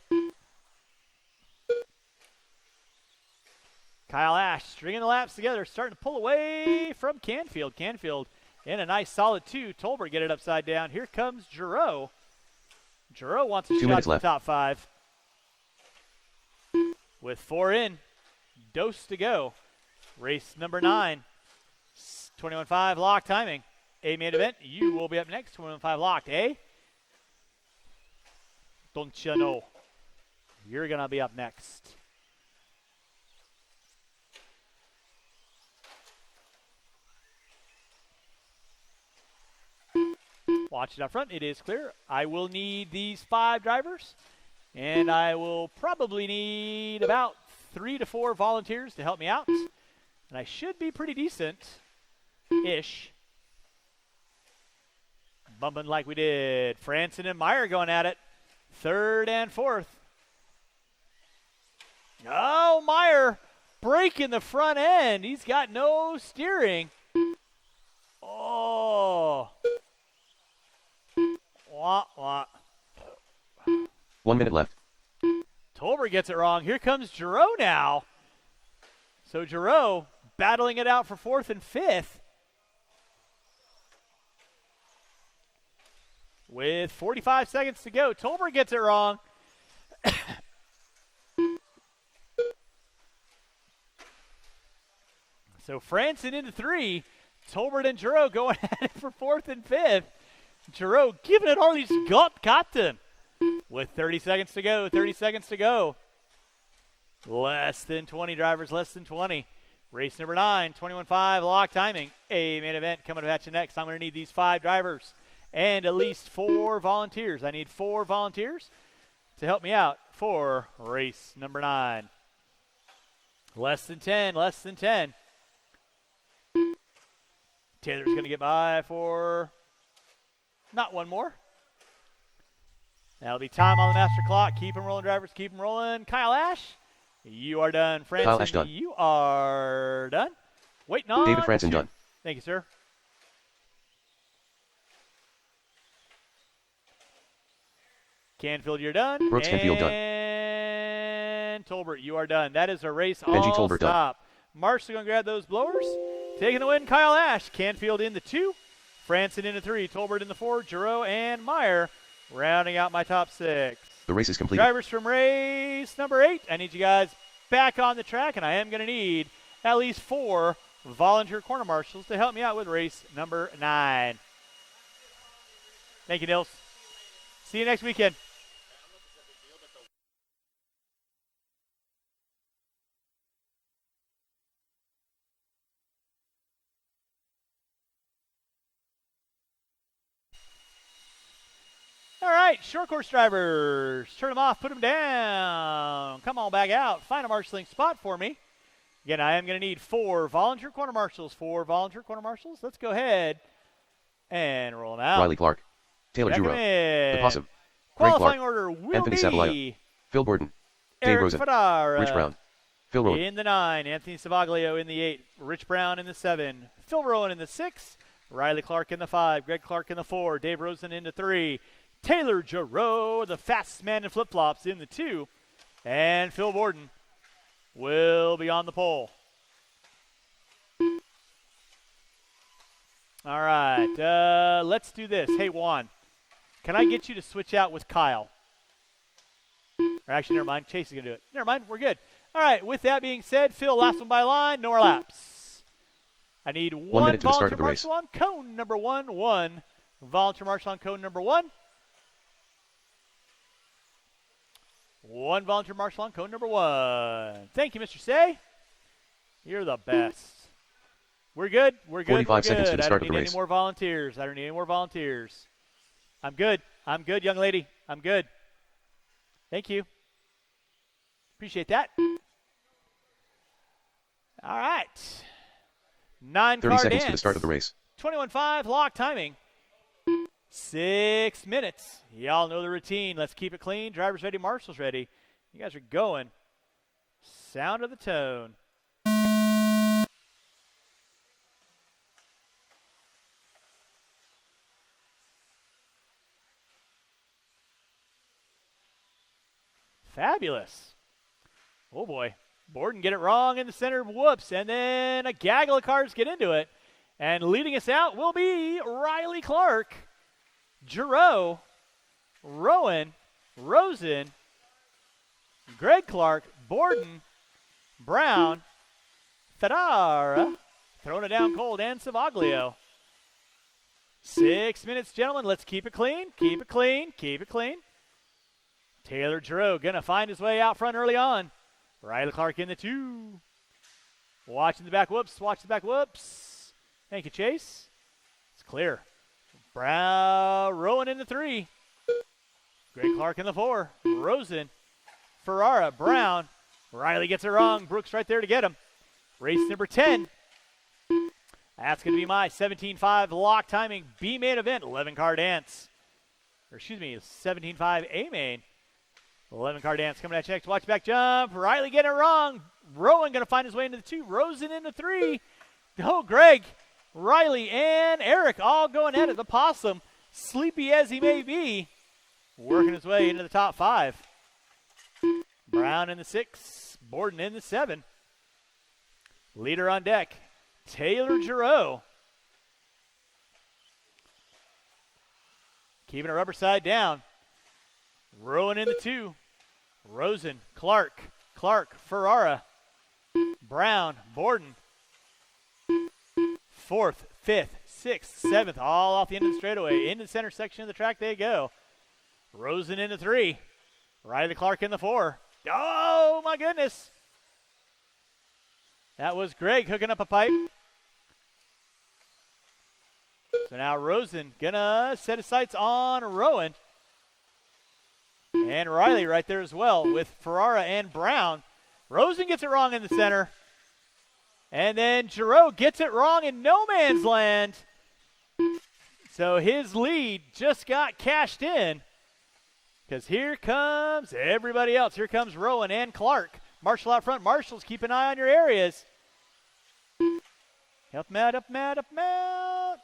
Kyle Ash stringing the laps together, starting to pull away from Canfield. Canfield in a nice solid 2. Tolbert get it upside down. Here comes Giroux. Giroux wants a 2 shot minutes to left. the top 5. With 4 in, dose to go. Race number 9. 21.5 lock timing. A main event, you will be up next. 21.5 locked, eh? Don't you know? You're going to be up next. Watch it up front. It is clear. I will need these 5 drivers, and I will probably need about 3 to 4 volunteers to help me out. And I should be pretty decent-ish. Bumping like we did. Franson and Meyer going at it. 3rd and 4th. Oh, Meyer breaking the front end. He's got no steering. Oh. Wah, wah. 1 minute left. Tolbert gets it wrong. Here comes Giroux now. So Giroux battling it out for 4th and 5th. With 45 seconds to go. Tolbert gets it wrong. So Franson into 3. Tolbert and Giroux going at it for 4th and 5th. Giroux giving it all he's got, captain. With 30 seconds to go. 30 seconds to go. Less than 20 drivers, less than 20. Race number 9, 21.5 lock timing. A main event coming at you next. I'm going to need these 5 drivers and at least 4 volunteers. I need 4 volunteers to help me out for race number 9. Less than 10, less than 10. Taylor's going to get by for not one more. That'll be time on the master clock. Keep them rolling, drivers. Keep them rolling. Kyle Ash, you are done. Franson, Kyle Ash done. you are done. Waiting on David Franson done. Thank you, sir. Canfield, you're done. Brooks Canfield done. And Tolbert, you are done. That is a race Benji all Tolbert done. stop. Marshall going to grab those blowers. Taking the win, Kyle Ash. Canfield in the 2. Franson in the 3. Tolbert in the 4. Giroux and Meyer rounding out my top 6. The race is completed. Drivers from race number 8, I need you guys back on the track, and I am going to need at least 4 volunteer corner marshals to help me out with race number 9. Thank you, Nils. See you next weekend. All right, short course drivers, turn them off, put them down. Come on back out. Find a marshalling spot for me. Again, I am going to need 4 volunteer corner marshals. 4 volunteer corner marshals. Let's go ahead and roll them out. Riley Clark. Taylor Check 'em Giroux. in. The Possum. Frank Qualifying Clark. order will Anthony be Savaglio. Phil Borden. Dave Eric Rosen. Fadara. Rich Brown. Phil Rowan. In the 9, Anthony Savaglio in the 8, Rich Brown in the 7, Phil Rowan in the 6, Riley Clark in the 5, Greg Clark in the 4, Dave Rosen in the 3, Taylor Giroux, the fastest man in flip-flops, in the 2, and Phil Borden will be on the pole. All right, let's do this. Hey, Juan, can I get you to switch out with Kyle? Or actually, never mind. Chase is going to do it. Never mind. We're good. All right, with that being said, Phil, last one by line, no more laps. I need 1 minute to the start volunteer of the race. marshal on cone number 1. 1 volunteer marshal on cone number 1. 1 volunteer marshal on cone number 1. Thank you, Mr. Say. You're the best. We're good. We're good. 45 We're seconds good. to the start I of don't the need race. any more volunteers. I don't need any more volunteers. I'm good. I'm good, young lady. I'm good. Thank you. Appreciate that. All right. 9 30 car seconds dance. to the start of the race. 21.5 lock timing. 6 minutes. Y'all know the routine. Let's keep it clean. Drivers ready, marshals ready. You guys are going. Sound of the tone. Fabulous. Oh, boy. Borden get it wrong in the center. Whoops. And then a gaggle of cars get into it. And leading us out will be Riley Clark, Giroux, Rowan, Rosen, Greg Clark, Borden, Brown, Ferrara, throwing it down cold, and Savaglio. 6 minutes, gentlemen. Let's keep it clean. Keep it clean. Keep it clean. Taylor Giroux going to find his way out front early on. Riley Clark in the 2. Watching the back whoops. Watch the back whoops. Thank you, Chase. It's clear. Brown, Rowan in the 3. Greg Clark in the 4. Rosen, Ferrara, Brown. Riley gets it wrong. Brooks right there to get him. Race number 10. That's going to be my 17.5 lock timing B main event 11-car dance. Or excuse me, 17.5 A main 11-car dance coming at you next. Watch back jump. Riley getting it wrong. Rowan going to find his way into the 2. Rosen in the 3. Oh, Greg, Riley, and Eric all going at it. The possum, sleepy as he may be, working his way into the top 5. Brown in the 6. Borden in the 7. Leader on deck, Taylor Giroux. Keeping it rubber side down. Rowan in the 2. Rosen, Clark, Ferrara, Brown, Borden. 4th, 5th, 6th, 7th, all off the end of the straightaway. Into the center section of the track they go. Rosen in the 3. Riley Clark in the 4. Oh, my goodness. That was Greg hooking up a pipe. So now Rosen gonna set his sights on Rowan. And Riley right there as well with Ferrara and Brown. Rosen gets it wrong in the center. And then Giroux gets it wrong in no man's land. So his lead just got cashed in. Because here comes everybody else. Here comes Rowan and Clark. Marshall out front. Marshall's keep an eye on your areas. Help him out, up him out, up him out.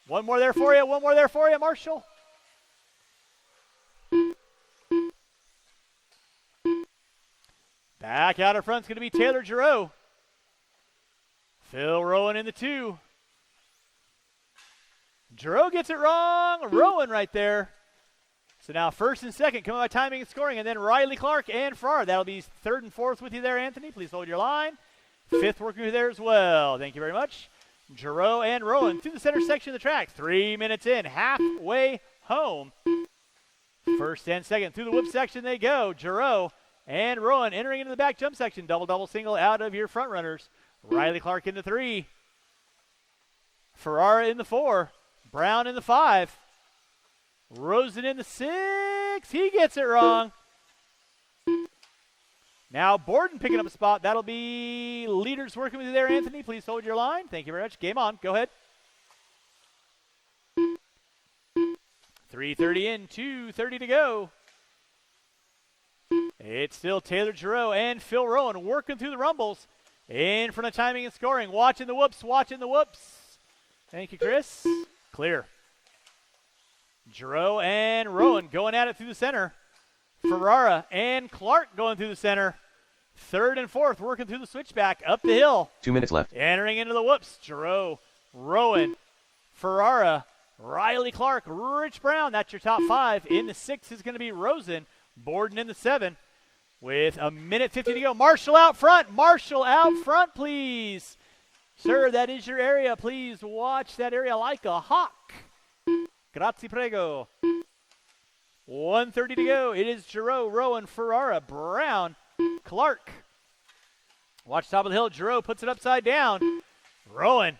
One more there for you, Marshall. Back out in front is going to be Taylor Giroux. Phil Rowan in the 2. Giroux gets it wrong. Rowan right there. So now first and second coming by timing and scoring, and then Riley Clark and Farrar. That'll be 3rd and 4th with you there, Anthony. Please hold your line. 5th working with you there as well. Thank you very much. Giroux and Rowan through the center section of the track. 3 minutes in, halfway home. First and second through the whoop section they go. Giroux and Rowan entering into the back jump section. Double, single out of your front runners. Riley Clark in the 3. Ferrara in the 4. Brown in the 5. Rosen in the 6. He gets it wrong. Now Borden picking up a spot. That'll be leaders working with you there, Anthony. Please hold your line. Thank you very much. Game on. Go ahead. 3:30 in, 2:30 to go. It's still Taylor Giroux and Phil Rowan working through the rumbles. In front of timing and scoring. Watching the whoops. Thank you, Chris. Clear. Giroux and Rowan going at it through the center. Ferrara and Clark going through the center. 3rd and 4th working through the switchback up the hill. 2 minutes left. Entering into the whoops. Giroux, Rowan, Ferrara, Riley Clark, Rich Brown. That's your top 5. In the 6 is going to be Rosen. Borden in the 7. With a minute 50 to go. Marshall out front. Please. Sir, that is your area. Please watch that area like a hawk. Grazie, prego. 1:30 to go. It is Giroux, Rowan, Ferrara, Brown, Clark. Watch top of the hill. Giroux puts it upside down. Rowan.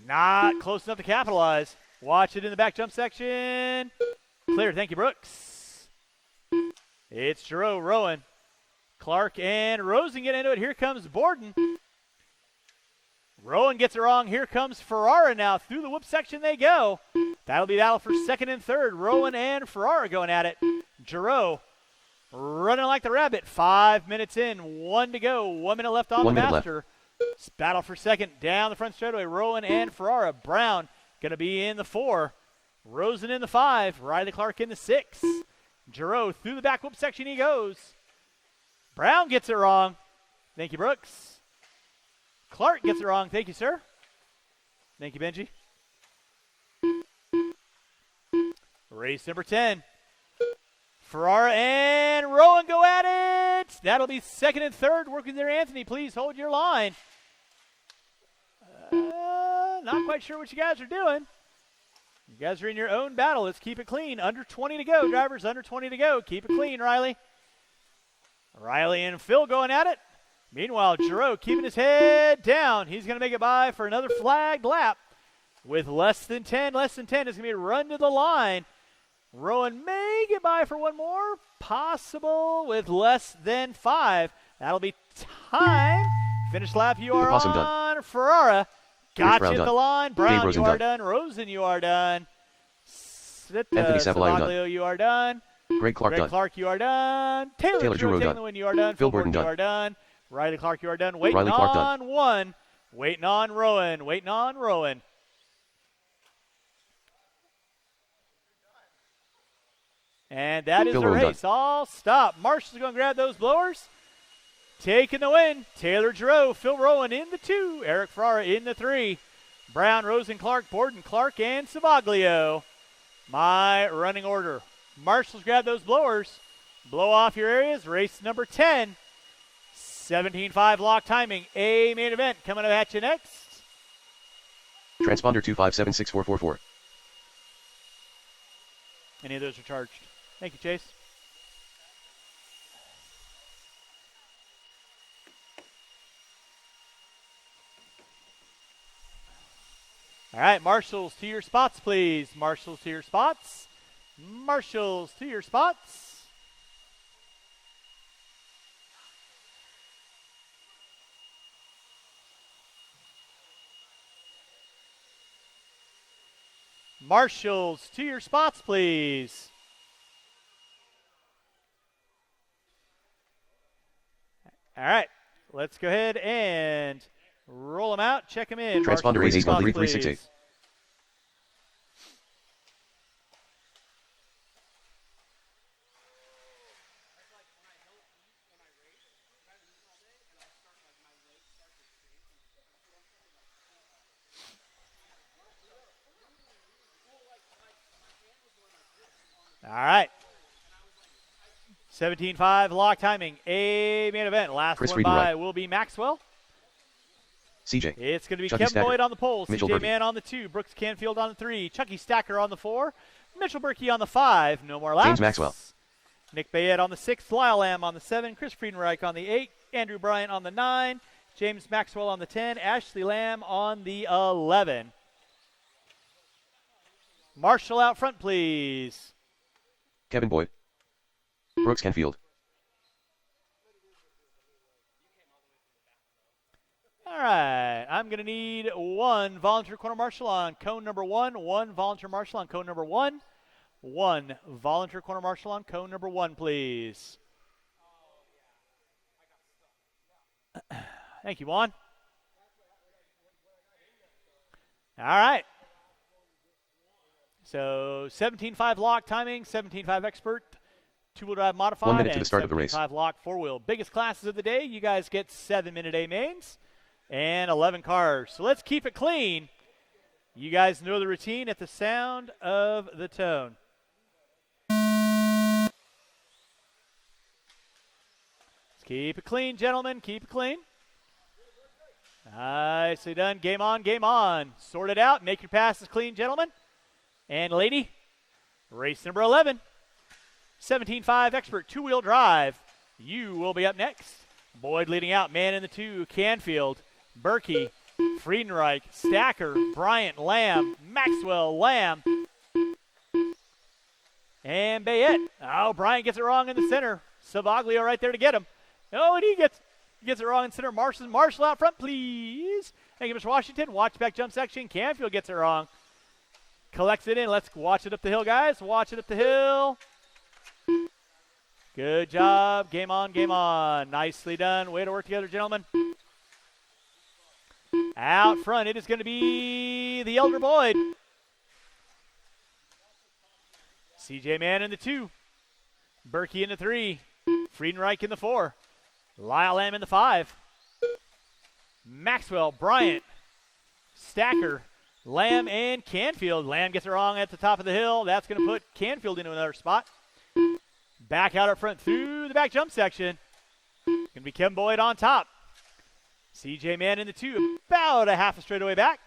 Not close enough to capitalize. Watch it in the back jump section. Clear. Thank you, Brooks. It's Giroux, Rowan, Clark, and Rosen get into it. Here comes Borden. Rowan gets it wrong. Here comes Ferrara now. Through the whoop section they go. That'll be battle for 2nd and 3rd. Rowan and Ferrara going at it. Giroux running like the rabbit. 5 minutes in. 1 to go. 1 minute left on the master. Battle for 2nd. Down the front straightaway. Rowan and Ferrara. Brown going to be in the 4. Rosen in the 5. Riley Clark in the 6. Giroux through the back whoop section he goes. Brown gets it wrong. Thank you, Brooks. Clark gets it wrong. Thank you, sir. Thank you, Benji. Race number 10. Ferrara and Rowan go at it. That'll be second and third working there, Anthony. Please hold your line. Not quite sure what you guys are doing. You guys are in your own battle. Let's keep it clean. Under 20 to go, drivers. Under 20 to go. Keep it clean, Riley. Riley and Phil going at it. Meanwhile, Giroux keeping his head down. He's going to make it by for another flagged lap. With less than 10. Less than 10 is going to be a run to the line. Rowan may get by for one more. Possible with less than 5. That'll be time. Finish lap you are Awesome on. done. Ferrara. Got you at the line. Brown, Rosen you are done. Rosen, you are done. Anthony Savaglio done. You are done. Greg Clark Greg done. Clark, you are done. Taylor Giroux taking done. the win, you are done. Phil Borden you done. are done. Riley Clark, you are done. Waiting Riley Clark on done. one. Waiting on Rowan. Waiting on Rowan. And that is Phil the Rowan race. All stop. Marshall's going to grab those blowers. Taking the win. Taylor Giroux, Phil Rowan in the 2. Eric Ferrara in the 3. Brown, Rosen, Clark, Borden, Clark, and Savaglio. My running order. Marshall's grab those blowers. Blow off your areas. Race number 10. 17.5 lock timing. A main event coming up at you next. Transponder 2576444. Any of those are charged. Thank you, Chase. All right, marshals to your spots, please. Marshals to your spots. Marshals to your spots. Marshals to your spots, please. All right, let's go ahead and roll them out. Check them in. Transponder Marshals to your spots, 8813368. please. All right. 17.5 lock timing. A main event. Last Chris one Frieden by right. will be Maxwell. CJ. It's going to be Chucky Kevin Stacker. Boyd on the pole. Mitchell CJ Berkey. Mann on the 2. Brooks Canfield on the 3. Chucky Stacker on the 4. Mitchell Berkey on the 5. No more laps. James Maxwell. Nick Bayette on the 6. Lyle Lamb on the 7. Chris Friedenreich on the 8. Andrew Bryant on the 9. James Maxwell on the 10. Ashley Lamb on the 11. Marshall out front, please. Kevin Boyd. Brooks Canfield. All right, I'm going to need one volunteer corner marshal on cone number 1, one volunteer marshal on cone number 1, one volunteer corner marshal on cone number 1, please. Thank you, Juan. All right. So 17.5 lock timing, 17.5 expert, two-wheel drive modified, 1 minute to and the start of the race. 17.5 lock four-wheel. Biggest classes of the day, you guys get 7-minute A mains and 11 cars. So let's keep it clean. You guys know the routine at the sound of the tone. Let's keep it clean, gentlemen. Keep it clean. Nicely done. Game on, game on. Sort it out. Make your passes clean, gentlemen. And lady, race number 11. 17.5 expert two-wheel drive. You will be up next. Boyd leading out. Man in the 2. Canfield, Berkey, Friedenreich, Stacker, Bryant, Lamb, Maxwell, Lamb, and Bayette. Oh, Bryant gets it wrong in the center. Savaglio right there to get him. Oh, and he gets it wrong in center. Marshall out front, please. Thank you, Mr. Washington. Watch back jump section. Canfield gets it wrong. Collects it in. Let's watch it up the hill, guys. Watch it up the hill. Good job. Game on, game on. Nicely done. Way to work together, gentlemen. Out front, it is going to be the elder Boyd. CJ Mann in the 2. Berkey in the 3. Friedenreich in the 4. Lyle Lamb in the 5. Maxwell, Bryant, Stacker, Lamb, and Canfield. Lamb gets it wrong at the top of the hill. That's going to put Canfield into another spot. Back out up front through the back jump section. Going to be Kevin Boyd on top. CJ Mann in the 2, about a half a straightaway back.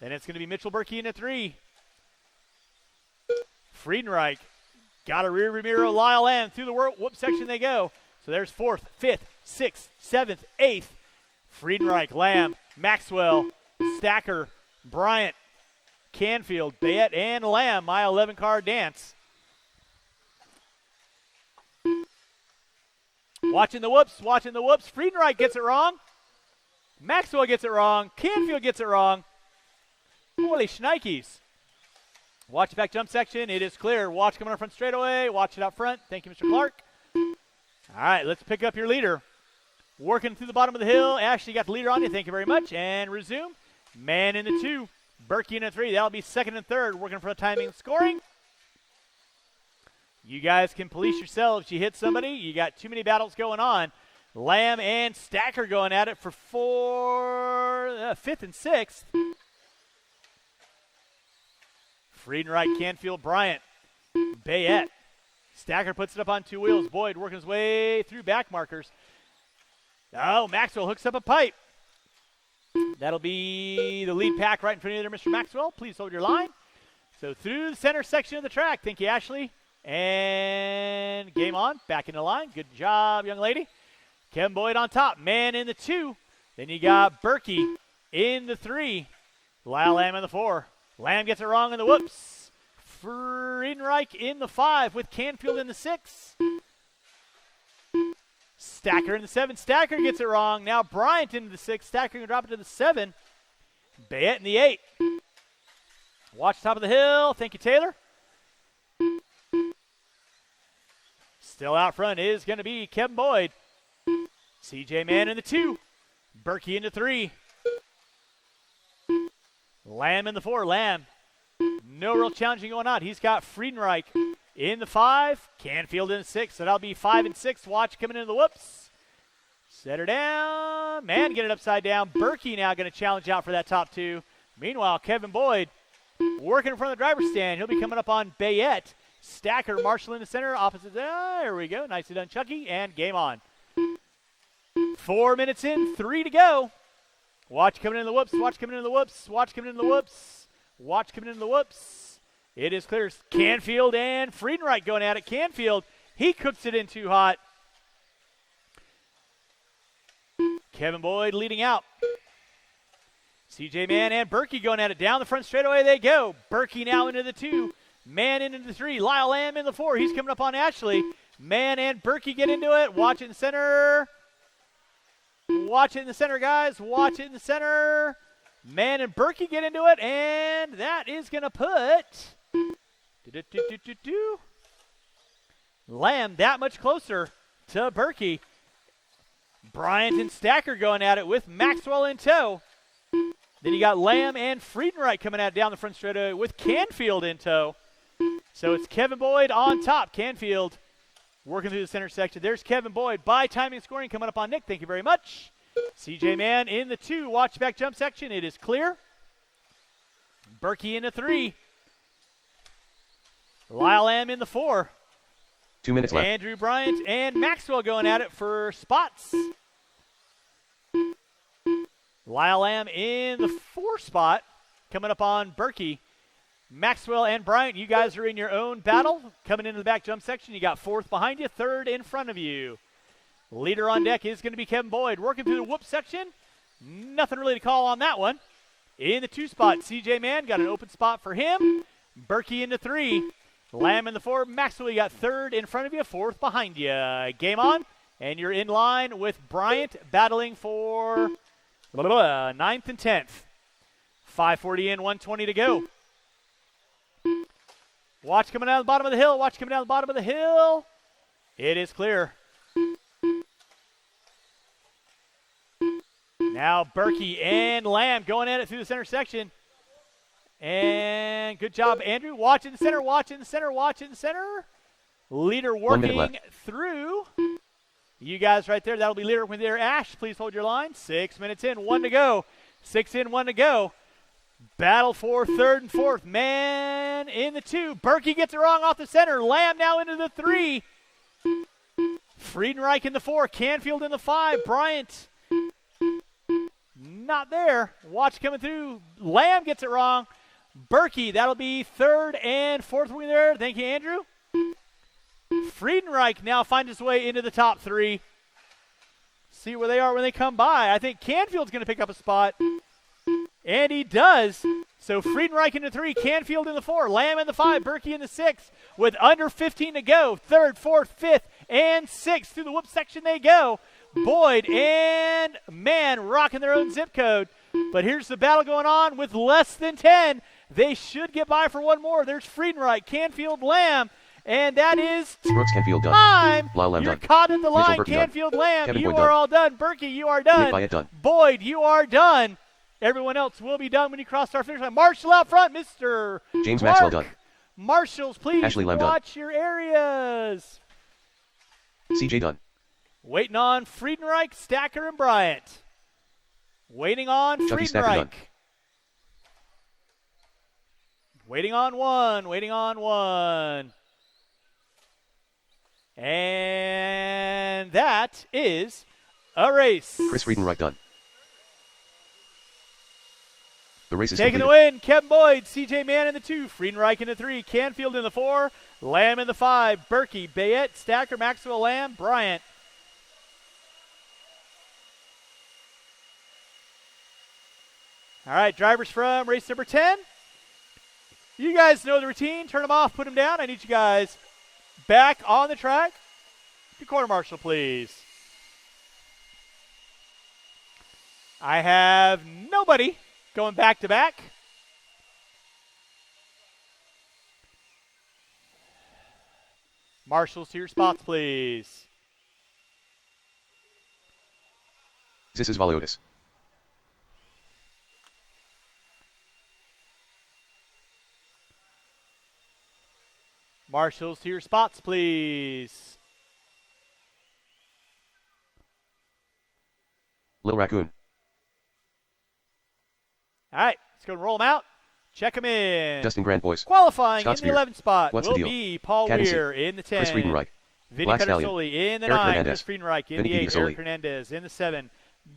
Then it's going to be Mitchell Berkey in the 3. Friedenreich got a rear mirror. Lyle Lamb through the whoop section they go. So there's 4th, 5th, 6th, 7th, 8th. Friedenreich, Lamb, Maxwell, Stacker, Bryant, Canfield, Bayette, and Lamb. Mile 11 car dance. Watching the whoops. Friedenreich gets it wrong. Maxwell gets it wrong. Canfield gets it wrong. Holy shnikes. Watch the back jump section. It is clear. Watch coming up front straightaway. Watch it out front. Thank you, Mr. Clark. All right, let's pick up your leader. Working through the bottom of the hill. Ashley got the leader on you. Thank you very much. And resume. Man in the 2. Berkey in the 3. That'll be 2nd and 3rd. Working for the timing and scoring. You guys can police yourselves. You hit somebody. You got too many battles going on. Lamb and Stacker going at it for 5th and 6th. Friedenreich, Canfield, Bryant, Bayette. Stacker puts it up on 2 wheels. Boyd working his way through back markers. Oh, Maxwell hooks up a pipe. That'll be the lead pack right in front of you there, Mr. Maxwell. Please hold your line. So through the center section of the track. Thank you, Ashley. And game on. Back in the line. Good job, young lady. Kevin Boyd on top. Man in the 2. Then you got Berkey in the 3. Lyle Lamb in the 4. Lamb gets it wrong in the whoops. Friedenreich in the 5 with Canfield in the 6. Stacker in the 7. Stacker gets it wrong. Now Bryant into the 6. Stacker can drop it to the 7. Bayette in the 8. Watch top of the hill. Thank you, Taylor. Still out front is going to be Kevin Boyd. CJ Mann in the 2. Berkey in the 3. Lamb in the 4. Lamb. No real challenging going on. He's got Friedenreich in the 5. Canfield in the 6. So that'll be 5 and 6. Watch coming into the whoops. Set her down. Man, get it upside down. Berkey now going to challenge out for that top 2. Meanwhile, Kevin Boyd working in front of the driver's stand. He'll be coming up on Bayette. Stacker, Marshall in the center. Opposite. There we go. Nicely done, Chucky. And game on. 4 minutes in. 3 to go. Watch coming in the whoops. Watch coming in the whoops. Watch coming in the whoops. Watch coming in the whoops. It is clear. Canfield and Friedenreich going at it. Canfield, he cooks it in too hot. Kevin Boyd leading out. CJ Mann and Berkey going at it. Down the front straightaway they go. Berkey now into the 2. Mann into the 3. Lyle Lamb in the 4. He's coming up on Ashley. Mann and Berkey get into it. Watch it in center. Watch it in the center, guys. Watch it in the center. Mann and Berkey get into it, and that is going to put Lamb that much closer to Berkey. Bryant and Stacker going at it with Maxwell in tow. Then you got Lamb and Friedenreich coming at it down the front straightaway with Canfield in tow. So it's Kevin Boyd on top. Canfield working through the center section. There's Kevin Boyd by timing scoring coming up on Nick. Thank you very much. CJ Mann in the 2. Watch back jump section. It is clear. Berkey in the 3. Lyle Lamb in the 4. 2 minutes left. Andrew Bryant and Maxwell going at it for spots. Lyle Lamb in the 4 spot coming up on Berkey. Maxwell and Bryant, you guys are in your own battle. Coming into the back jump section, you got 4th behind you, 3rd in front of you. Leader on deck is going to be Kevin Boyd. Working through the whoop section. Nothing really to call on that one. In the 2 spot, CJ Mann got an open spot for him. Berkey in the 3. Lamb in the 4. Maxwell, you got 3rd in front of you, 4th behind you. Game on, and you're in line with Bryant battling for 9th and 10th. 5:40 in, 1:20 to go. Watch coming down the bottom of the hill. Watch coming down the bottom of the hill. It is clear. Now Berkey and Lamb going at it through the center section. And good job, Andrew. Watch in the center, watch in the center, watch in the center. Leader 1 minute working left. through. You guys right there, that'll be leader with there. Ash, please hold your line. 6 minutes in, 1 to go. 6 in, 1 to go. Battle for third and fourth. Man in the 2. Berkey gets it wrong off the center. Lamb now into the 3. Friedenreich in the 4. Canfield in the 5. Bryant not there. Watch coming through. Lamb gets it wrong. Berkey, that'll be third and fourth wing there. Thank you, Andrew. Friedenreich now finds his way into the top 3. See where they are when they come by. I think Canfield's going to pick up a spot. And he does. So Friedenreich in the 3, Canfield in the 4, Lamb in the 5, Berkey in the 6. With under 15 to go. Third, fourth, fifth, and 6th. Through the whoop section they go. Boyd and Mann rocking their own zip code. But here's the battle going on with less than 10. They should get by for one more. There's Friedenreich, Canfield, Lamb. And that is Brooks, Canfield done. time. Lyle, Lamb You're done. caught at the Mitchell, line. Berkey Canfield, done. Lamb, Kevin you Boyd are done. all done. Berkey, you are Nick done. Byatt done. Boyd, you are done. Everyone else will be done when you cross our finish line. Marshall out front, Mr. James Clark. Maxwell done. Marshals, please Ashley Lamb done. watch your areas. CJ done. Waiting on Friedenreich, Stacker, and Bryant. Waiting on Chucky Stacker done. Friedenreich. Waiting on one. Waiting on one. And that is a race. Chris Friedenreich done. The race is Taking completed. the win, Kevin Boyd, CJ Mann in the 2, Friedenreich in the 3, Canfield in the 4, Lamb in the 5, Berkey, Bayette, Stacker, Maxwell, Lamb, Bryant. All right, drivers from race number 10. You guys know the routine. Turn them off, put them down. I need you guys back on the track. The quarter marshal, please. I have nobody going back to back. Marshals to your spots, please. This is Valiotis. Marshals to your spots, please. Lil Raccoon. All right, let's go and roll them out. Check them in. Justin Grant Boys. Qualifying Scott in the Spear. 11th spot What's will the deal? be Paul Cadence. Weir in the 10. Chris Friedenreich. Vinny Black Stallion. Pedersoli in the Eric 9. Hernandez. Chris Friedenreich in Vinny the 8. Pedersoli. Eric Hernandez in the 7.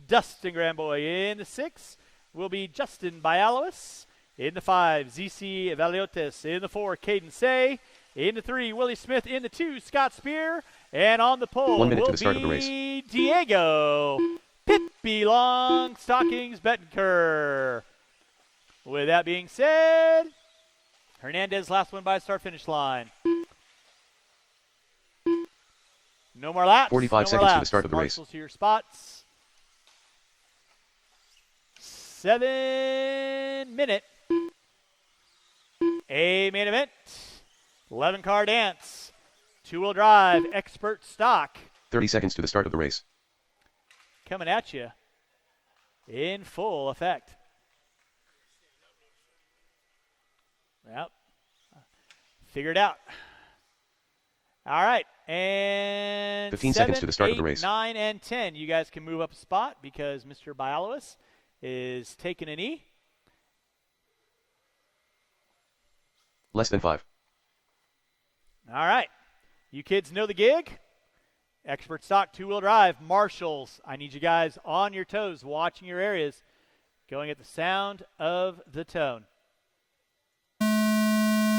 Dustin Grandboy in the 6. Will be Justin Bialois in the 5. ZC Valiotis in the 4. Caden Say in the 3. Willie Smith in the 2. Scott Spear. And on the pole 1 minute will to the start be of the race. Diego Pippi Long Stockings Bettenker. With that being said, Hernandez last one by start-finish line. No more laps. 45 no more seconds to the laps. start of the race. Marshals to your spots. 7-minute. A main event. 11-car dance. Two-wheel drive. Expert stock. 30 seconds to the start of the race. Coming at you in full effect. Yep. Figure it out. All right. And 15 7, seconds to the start 8, of the race. 9, and 10. You guys can move up a spot because Mr. Bialois is taking an E. Less than 5. All right. You kids know the gig. Expert stock, two-wheel drive, Marshalls. I need you guys on your toes, watching your areas, going at the sound of the tone.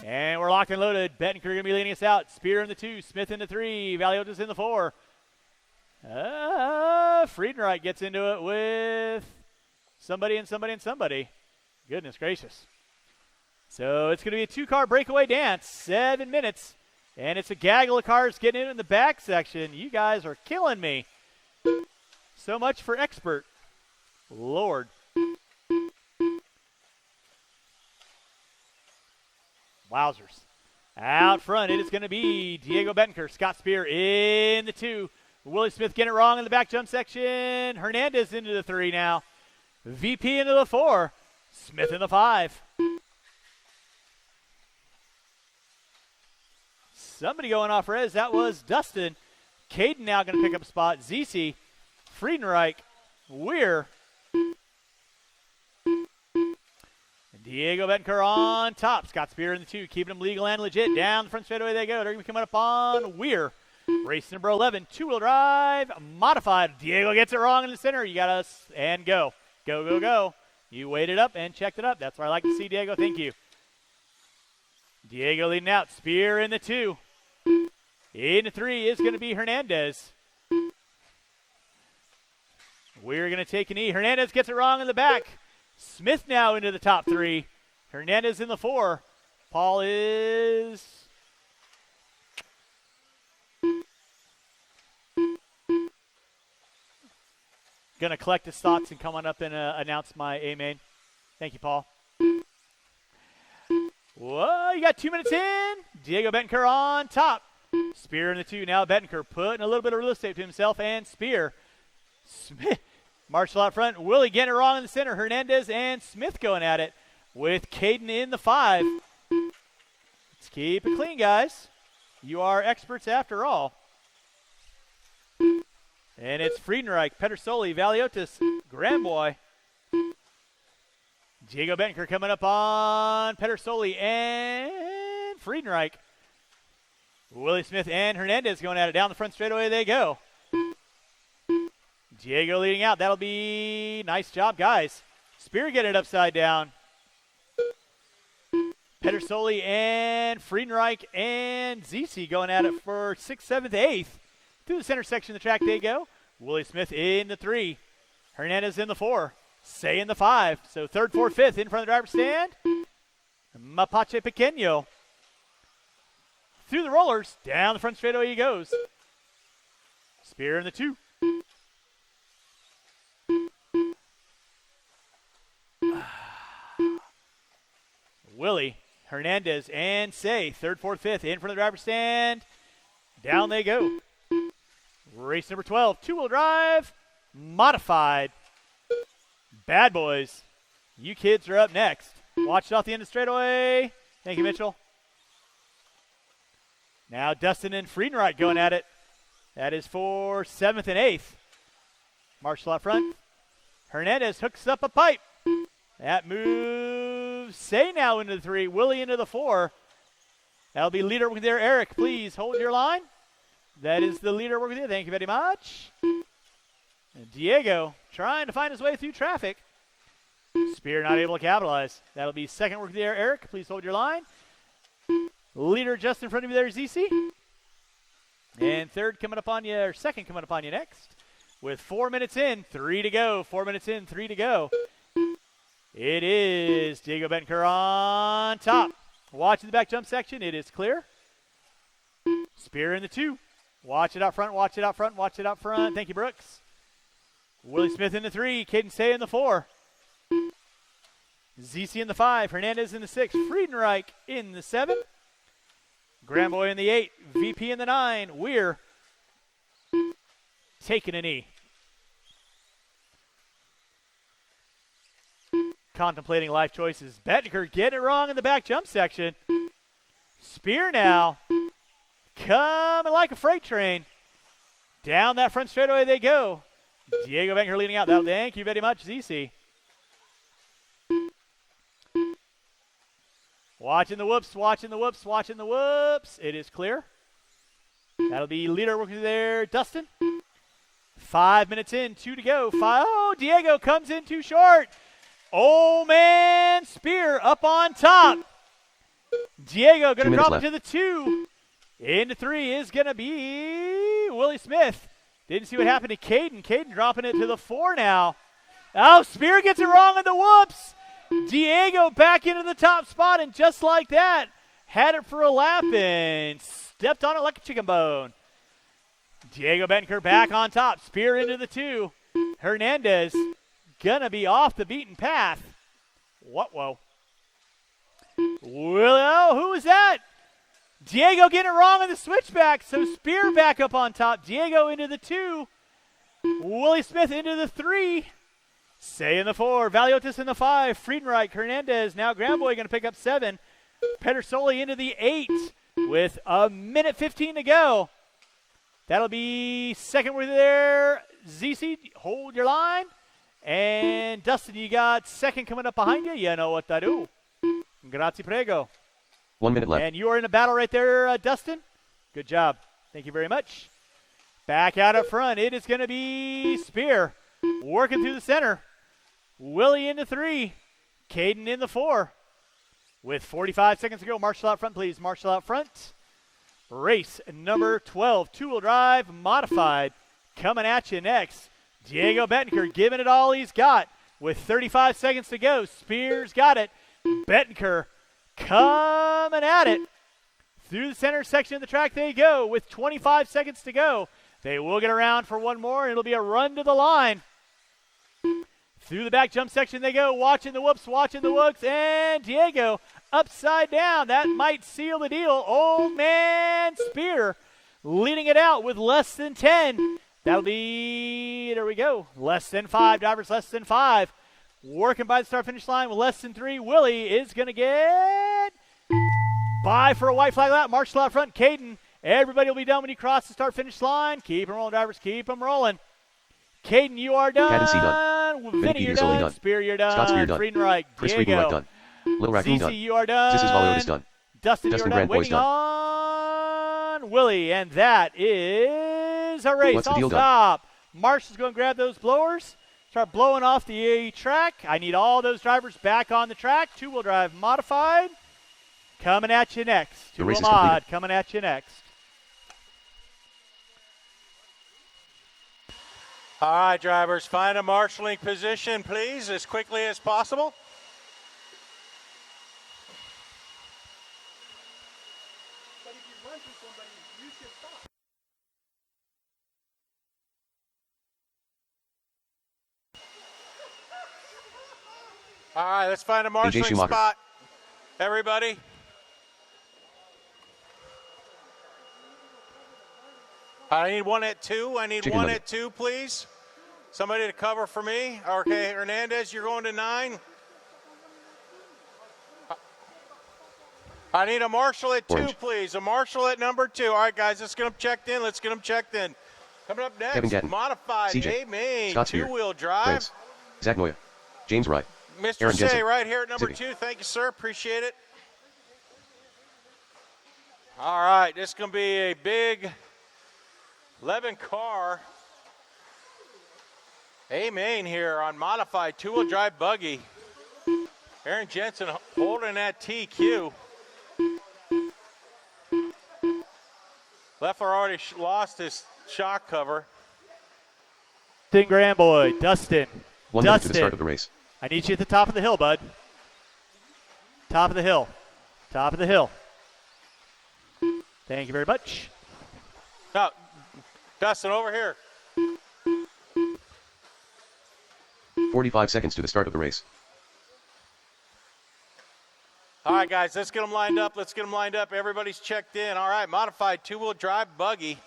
And we're locked and loaded. Bettenker going to be leading us out. Spear in the 2, Smith in the 3, Valiotis in the 4. Friedenreich gets into it with somebody and somebody and somebody. Goodness gracious. So it's going to be a two-car breakaway dance, 7 minutes. And it's a gaggle of cars getting in the back section. You guys are killing me. So much for expert. Lord. Wowzers. Out front, it is going to be Diego Bettenker. Scott Spear in the 2. Willie Smith getting it wrong in the back jump section. Hernandez into the 3 now. VP into the 4. Smith in the 5. Somebody going off res. That was Dustin. Caden now going to pick up a spot. ZC, Friedenreich, Weir. Diego Bettencourt on top. Scott Spear in the 2, keeping them legal and legit. Down the front straightaway they go. They're going to be coming up on Weir. Race number 11, two-wheel drive, modified. Diego gets it wrong in the center. You got us and go. Go, go, go. You waited up and checked it up. That's what I like to see, Diego. Thank you. Diego leading out. Spear in the 2. In the 3 is going to be Hernandez. We're going to take an E. Hernandez gets it wrong in the back. Smith now into the top 3. Hernandez in the 4. Paul is going to collect his thoughts and come on up and announce my A main. Thank you, Paul. Whoa, you got 2 minutes in. Diego Bettencourt on top. Spear in the 2. Now Bettencourt putting a little bit of real estate to himself and Spear. Smith. Marshall out front. Willie getting it wrong in the center. Hernandez and Smith going at it with Caden in the 5. Let's keep it clean, guys. You are experts after all. And it's Friedenreich, Pedersoli, Valiotis, Gramboy. Diego Bettencourt coming up on Pedersoli and Friedenreich. Willie Smith and Hernandez going at it. Down the front straightaway they go. Diego leading out. That'll be nice job, guys. Spear getting it upside down. Pedersoli and Friedenreich and ZC going at it for 6th, 7th, 8th. Through the center section of the track they go. Willie Smith in the 3. Hernandez in the 4. Say in the 5. So 3rd, 4th, 5th in front of the driver's stand. Mapache Pequeño. Through the rollers. Down the front straightaway he goes. Spear in the 2. Willie, Hernandez, and Say. 3rd, 4th, 5th in front of the driver's stand. Down they go. Race number 12, two-wheel drive, modified. Bad boys. You kids are up next. Watch it off the end of the straightaway. Thank you, Mitchell. Now Dustin and Friedenreich going at it. That is for 7th and 8th. Marshall out front. Hernandez hooks up a pipe. That moves Say now into the 3. Willie into the 4. That'll be leader with there. Eric, please hold your line. That is the leader working there. Thank you very much. And Diego trying to find his way through traffic. Spear not able to capitalize. That'll be second work there. Eric, please hold your line. Leader just in front of you there, ZC. And third coming up on you, or second coming up on you next. With 4 minutes in, 3 to go. 4 minutes in, 3 to go. It is Diego Bettencourt on top. Watching the back jump section, it is clear. Spear in the 2. Watch it out front, watch it out front, watch it out front. Thank you, Brooks. Willie Smith in the 3. Caden Say in the 4. ZC in the 5. Hernandez in the 6. Friedenreich in the 7. Gramboy in the 8. VP in the 9. Weir taking a knee. Contemplating life choices. Bettencourt getting it wrong in the back jump section. Spear now. Coming like a freight train. Down that front straightaway they go. Diego Bettencourt leading out. Thank you very much, ZC. Watching the whoops, watching the whoops, watching the whoops. It is clear. That'll be leader working there, Dustin. 5 minutes in, 2 to go. Oh, Diego comes in too short. Oh, man, Spear up on top. Diego going to drop it to the 2. Into 3 is going to be Willie Smith. Didn't see what happened to Caden. Caden dropping it to the 4 now. Oh, Spear gets it wrong on the whoops. Diego back into the top spot, and just like that, had it for a lap and stepped on it like a chicken bone. Diego Bettencourt back on top. Spear into the 2. Hernandez gonna be off the beaten path. Whoa. Well, who was that? Diego getting it wrong on the switchback, so Spear back up on top. Diego into the 2. Willie Smith into the 3. Say in the 4. Valiotis in the 5. Friedenreich, Hernandez. Now Gramboy going to pick up 7. Pedersoli into the 8. with a minute 15 to go. That'll be second with there. ZC, hold your line. And Dustin, you got second coming up behind you. You know what to do. Grazie, prego. 1 minute left. And you are in a battle right there, Dustin. Good job. Thank you very much. Back out up front. It is going to be Spear working through the center. Willie in the 3. Caden in the 4. With 45 seconds to go. Marshall out front, please. Marshall out front. Race number 12. Two-wheel drive modified. Coming at you next. Diego Bettenker giving it all he's got. With 35 seconds to go. Spears got it. Bettenker coming at it. Through the center section of the track they go with 25 seconds to go. They will get around for one more, and it'll be a run to the line. Through the back jump section they go, watching the whoops, watching the whoops, and Diego upside down. That might seal the deal. Old man Spear leading it out with less than 10. That'll be, there we go, less than 5. Drivers less than 5. Working by the start-finish line with less than 3. Willie is going to get by for a white flag lap. Marshall out front. Caden. Everybody will be done when you cross the start-finish line. Keep them rolling, drivers. Keep them rolling. Caden, you are done. Cadence done. Vinny, you're done. Spear, you're done. Scott Spear done. Friedenreich. Chris Diego. Friedenreich done. Little Raccoon ZC, done. you are done. This is Valiotis done. Dustin, Dustin you're done. Grand Boys Waiting done. on Willie. And that is a race. What's the I'll deal stop. Marshall's going to grab those blowers. Start blowing off the track. I need all those drivers back on the track. Two-wheel drive modified. Coming at you next. Two-wheel mod coming at you next. All right, drivers, find a marshalling position, please, as quickly as possible. But if you run through somebody, you should stop. All right, let's find a marshalling spot, everybody. I need one at 2. I need one at 2, please. Somebody to cover for me. Okay, Hernandez, you're going to 9. I need a marshal at 2, please. A marshal at number 2. All right, guys, let's get them checked in. Let's get them checked in. Coming up next, modified A-Main, two-wheel drive. Prince. Zach Noya. James Wright. Mr. Aaron Say Jensen. right here at number 2. Thank you, sir. Appreciate it. All right, this is going to be a big 11-car A-Main here on modified two-wheel drive buggy. Aaron Jensen holding that TQ. Leffler already lost his shock cover. Dustin Grandboy. Dustin. 1 minute to the start of the race. I need you at the top of the hill, bud. Top of the hill. Top of the hill. Thank you very much. Now, Dustin, over here. 45 seconds to the start of the race. All right, guys, let's get them lined up. Let's get them lined up. Everybody's checked in. All right, modified two-wheel drive buggy.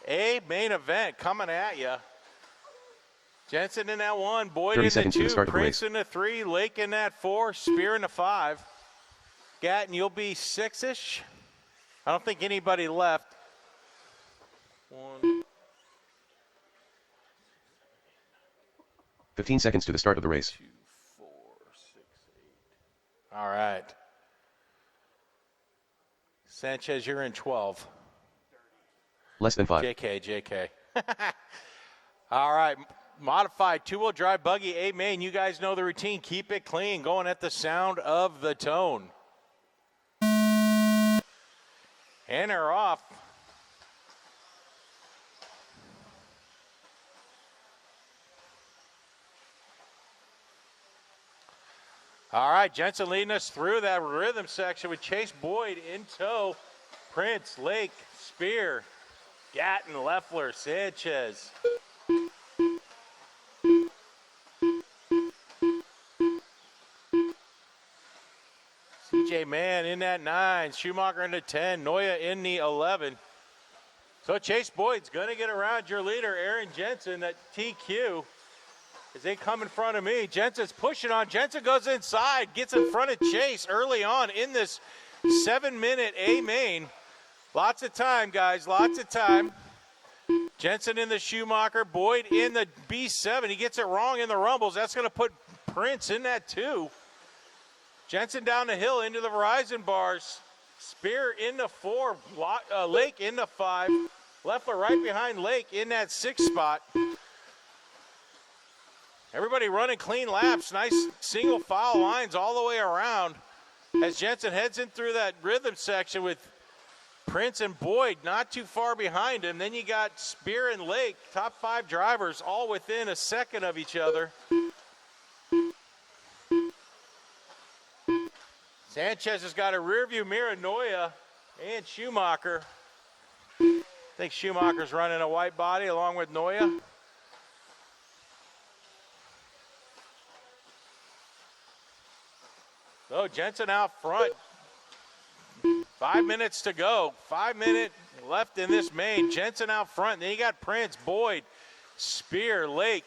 A-Main event coming at you. Jensen in that 1, Boyd in the 2, Prince in the 3, Lake in that 4, Spear in the 5. Gatton, you'll be 6-ish. I don't think anybody left. 1. 15 seconds to the start of the race. 2, 4, 6, 8. All right. Sanchez, you're in 12. Less than 5. JK. All right. Modified two-wheel drive buggy A-Main. You guys know the routine. Keep it clean. Going at the sound of the tone. And they're off. All right, Jensen leading us through that rhythm section with Chase Boyd in tow. Prince, Lake, Spear, Gatton, Leffler, Sanchez. CJ Mann in that 9, Schumacher in the 10, Noya in the 11. So Chase Boyd's going to get around your leader, Aaron Jensen, at TQ. As they come in front of me, Jensen's pushing on. Jensen goes inside, gets in front of Chase early on in this 7-minute A main. Lots of time, guys, lots of time. Jensen in the Schumacher, Boyd in the B7. He gets it wrong in the rumbles. That's going to put Prince in that 2. Jensen down the hill into the Verizon bars. Spear in the 4. Lake in the 5. Leffler right behind Lake in that 6 spot. Everybody running clean laps. Nice single file lines all the way around as Jensen heads in through that rhythm section with Prince and Boyd not too far behind him. Then you got Spear and Lake, top 5 drivers, all within a second of each other. Sanchez has got a rearview mirror, Noya and Schumacher. I think Schumacher's running a white body along with Noya. So Jensen out front. 5 minutes to go. 5 minutes left in this main. Jensen out front. Then you got Prince, Boyd, Spear, Lake.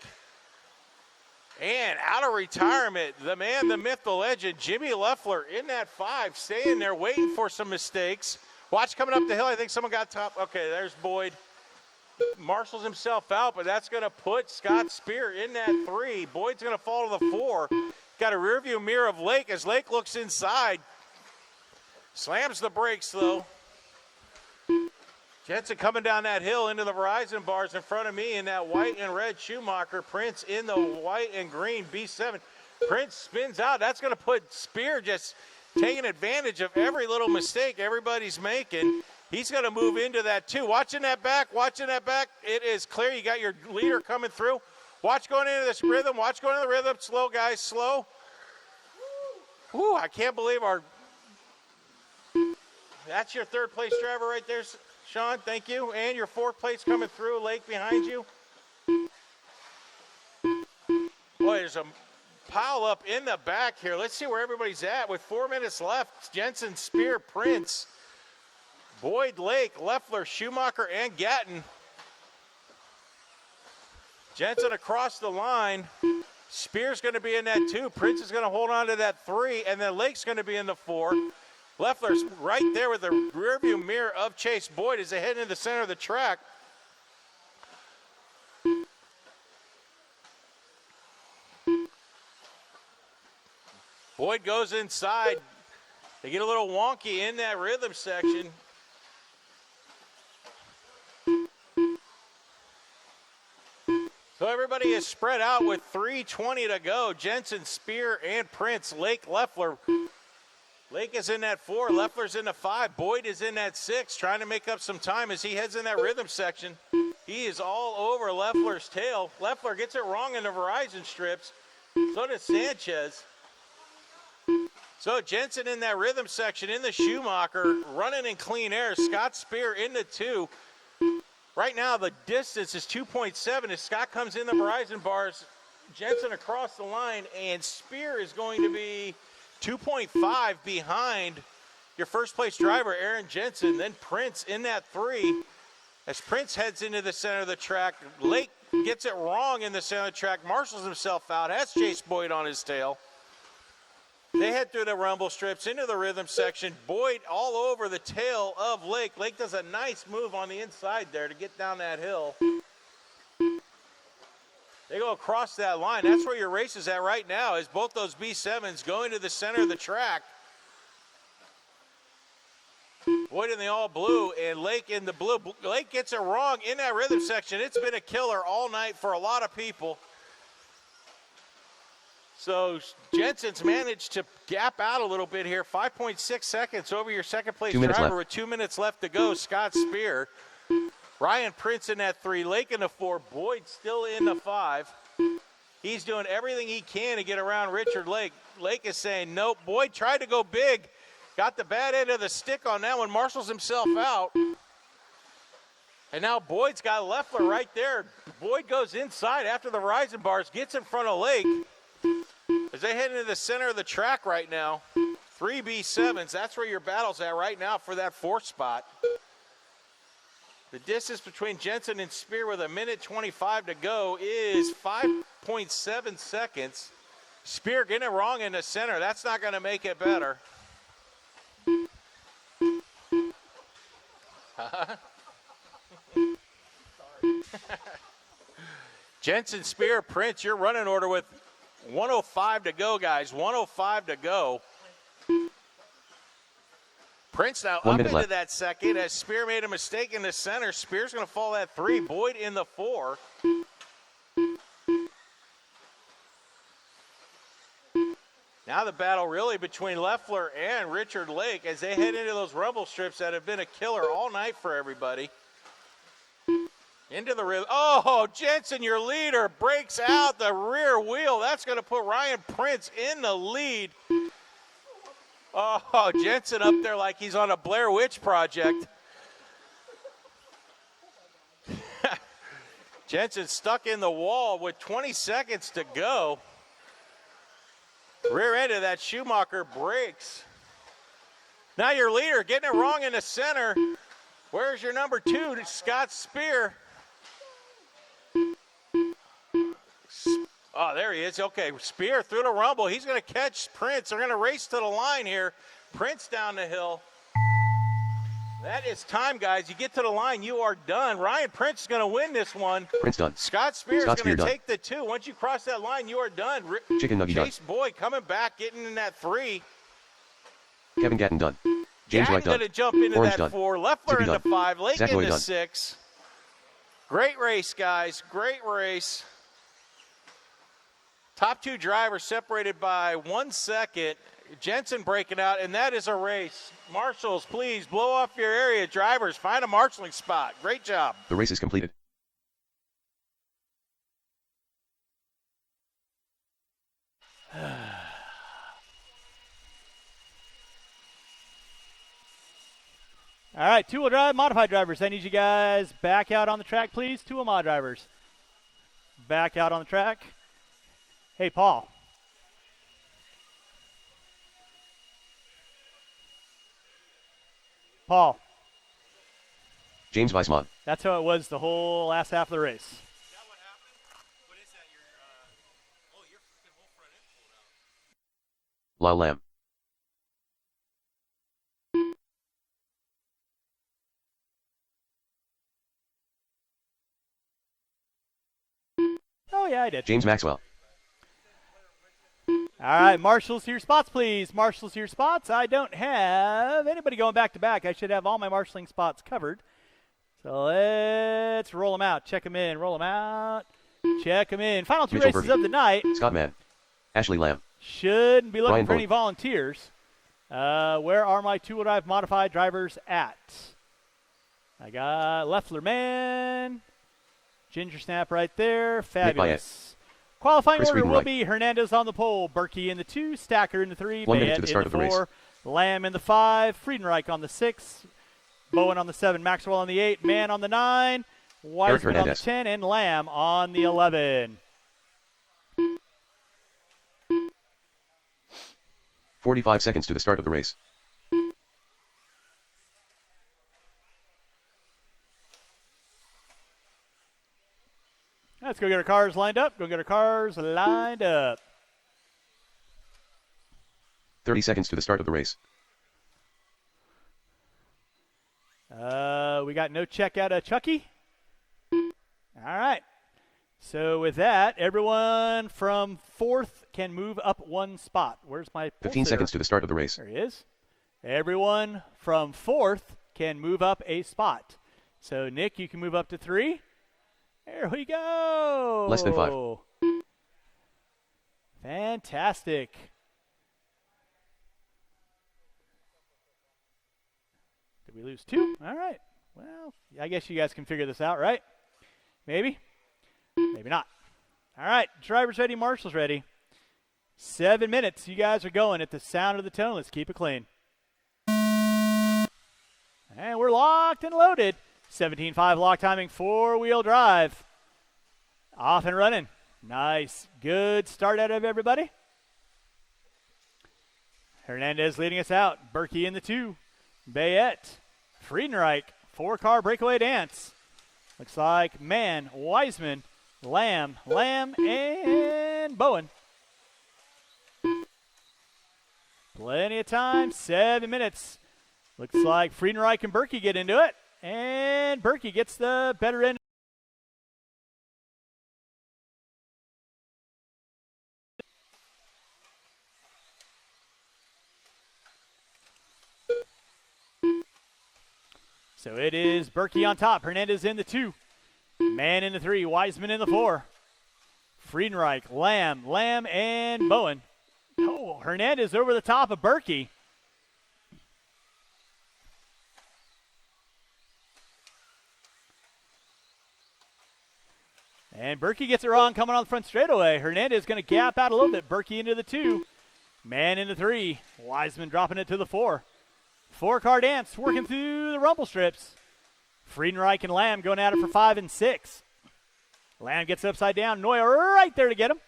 And out of retirement, the man, the myth, the legend, Jimmy Leffler in that 5, staying there waiting for some mistakes. Watch coming up the hill. I think someone got top. Okay, there's Boyd. Marshals himself out, but that's going to put Scott Spear in that 3. Boyd's going to fall to the 4. Got a rearview mirror of Lake as Lake looks inside. Slams the brakes, though. Jensen coming down that hill into the Verizon bars in front of me in that white and red Schumacher. Prince in the white and green B7. Prince spins out. That's going to put Spear just taking advantage of every little mistake everybody's making. He's going to move into that 2. Watching that back. It is clear. You got your leader coming through. Watch going into this rhythm. Watch going into the rhythm. Slow, guys, slow. Woo, I can't believe our... That's your 3rd place driver right there, Sean. Thank you. And your 4th place coming through. Lake behind you. Boy, there's a pile up in the back here. Let's see where everybody's at with 4 minutes left. Jensen, Spear, Prince, Boyd, Lake, Leffler, Schumacher, and Gatton. Jensen across the line. Spear's going to be in that 2. Prince is going to hold on to that 3. And then Lake's going to be in the 4. Leffler's right there with the rearview mirror of Chase Boyd as they head into the center of the track. Boyd goes inside. They get a little wonky in that rhythm section. So everybody is spread out with 3:20 to go. Jensen, Spear, and Prince. Lake, Leffler. Lake is in that 4. Leffler's in the 5. Boyd is in that 6, trying to make up some time as he heads in that rhythm section. He is all over Leffler's tail. Leffler gets it wrong in the Verizon strips. So does Sanchez. So Jensen in that rhythm section in the Schumacher, running in clean air. Scott Spear in the 2. Right now the distance is 2.7 as Scott comes in the Verizon bars. Jensen across the line, and Spear is going to be 2.5 behind your first place driver, Aaron Jensen. Then Prince in that 3. As Prince heads into the center of the track, Lake gets it wrong in the center of the track, marshals himself out, has Chase Boyd on his tail. They head through the rumble strips into the rhythm section. Boyd all over the tail of Lake. Lake does a nice move on the inside there to get down that hill. They go across that line. That's where your race is at right now, is both those B7s going to the center of the track. Boyd in the all blue and Lake in the blue. Lake gets it wrong in that rhythm section. It's been a killer all night for a lot of people. So Jensen's managed to gap out a little bit here. 5.6 seconds over your second place driver with 2 minutes left to go, Scott Spear. Ryan Prince in that 3, Lake in the 4, Boyd still in the 5. He's doing everything he can to get around Richard Lake. Lake is saying nope. Boyd tried to go big, got the bad end of the stick on that one, marshals himself out. And now Boyd's got Leffler right there. Boyd goes inside after the Verizon bars, gets in front of Lake. As they head into the center of the track right now, 3 B7s, that's where your battle's at right now for that 4th spot. The distance between Jensen and Spear with 1:25 to go is 5.7 seconds. Spear getting it wrong in the center. That's not going to make it better. Jensen, Spear, Prince, your running order with 105 to go, guys. 105 to go. Prince now up into left. that second as Spear made a mistake in the center. Spear's going to fall at 3. Boyd in the 4. Now the battle really between Leffler and Richard Lake as they head into those rumble strips that have been a killer all night for everybody. Into the rear. Oh, Jensen, your leader, breaks out the rear wheel. That's going to put Ryan Prince in the lead. Oh, Jensen up there like he's on a Blair Witch Project. Jensen stuck in the wall with 20 seconds to go. Rear end of that Schumacher breaks. Now your leader getting it wrong in the center. Where's your number 2, Scott Spear? Oh, there he is. Okay, Spear through the rumble. He's going to catch Prince. They're going to race to the line here. Prince down the hill. That is time, guys. You get to the line, you are done. Ryan Prince is going to win this one. Prince done. Scott Spear is going to done. take the 2. Once you cross that line, you are done. Chicken Nugget Chase Boyd coming back, getting in that 3. done. Kevin Gatton done. James Gatton White done. going to jump into Orange that done. 4. Leffler Tippy into done. 5. Lake Zach Lloyd into done. 6. Great race, guys. Great race. Top 2 drivers separated by 1 second. Jensen breaking out, and that is a race. Marshals, please blow off your area. Drivers, find a marshalling spot. Great job. The race is completed. All right, two-wheel drive, modified drivers. I need you guys back out on the track, please. Two-wheel mod drivers. Back out on the track. Hey, Paul. Paul. James Weissmont. That's how it was the whole last half of the race. Is that what happened? What is that? Your freaking whole front end pulled out. Lyle Lamb. Oh, yeah, I did. James Maxwell. All right, marshals to your spots, please. Marshals to your spots. I don't have anybody going back to back. I should have all my marshaling spots covered. So let's roll them out. Check them in. Roll them out. Check them in. Final 2 Mitchell races Burke. of the night. Scott Mann. Ashley Lamb. Shouldn't be looking Brian for any Boyd. volunteers. Where are my two-wheel drive modified drivers at? I got Leffler Man. Ginger Snap right there. Fabulous. Qualifying Chris order will Friedenreich. be Hernandez on the pole, Berkey in the 2, Stacker in the 3, 1 minute Bayette to the in start the of the race. 4, Lamb in the 5, Friedenreich on the 6, Bowen on the 7, Maxwell on the 8, Mann on the 9, Wiseman on the Hernandez. 10, and Lamb on the 11. 45 seconds to the start of the race. Let's go get our cars lined up. 30 seconds to the start of the race. We got no check out of Chucky. All right. So with that, everyone from 4th can move up 1 spot. Where's my 15 pulsator? seconds to the start of the race. There he is. Everyone from 4th can move up a spot. So, Nick, you can move up to 3. There we go. Less than 5. Fantastic. Did we lose 2? All right. Well, I guess you guys can figure this out, right? Maybe. Maybe not. All right. Drivers ready. Marshals ready. 7 minutes. You guys are going at the sound of the tone. Let's keep it clean. And we're locked and loaded. 17.5 lock timing, 4-wheel drive. Off and running. Nice. Good start out of everybody. Hernandez leading us out. Berkey in the 2. Bayette. Friedenreich. 4-car breakaway dance. Looks like Mann, Wiseman, Lamb, and Bowen. Plenty of time. 7 minutes. Looks like Friedenreich and Berkey get into it. and Berkey gets the better end. So it is Berkey on top. Hernandez in the 2. Mann in the 3. Wiseman in the 4. Friedenreich, Lamb, and Bowen. Oh, Hernandez over the top of Berkey. And Berkey gets it wrong coming on the front straightaway. Hernandez going to gap out a little bit. Berkey into the 2. Mann in the 3. Wiseman dropping it to the 4. 4-car dance working through the rumble strips. Friedenreich and Lamb going at it for 5 and 6. Lamb gets it upside down. Neuer right there to get him.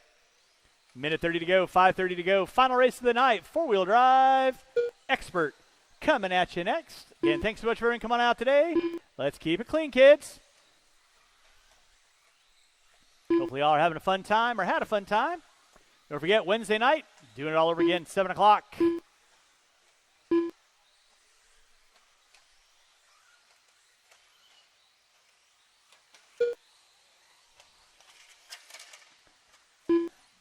Minute 30 to go, 5:30 to go. Final race of the night. 4-wheel drive. Expert coming at you next. Again, thanks so much for coming out today. Let's keep it clean, kids. Hopefully y'all are having a fun time or had a fun time. Don't forget, Wednesday night, doing it all over again, 7 o'clock.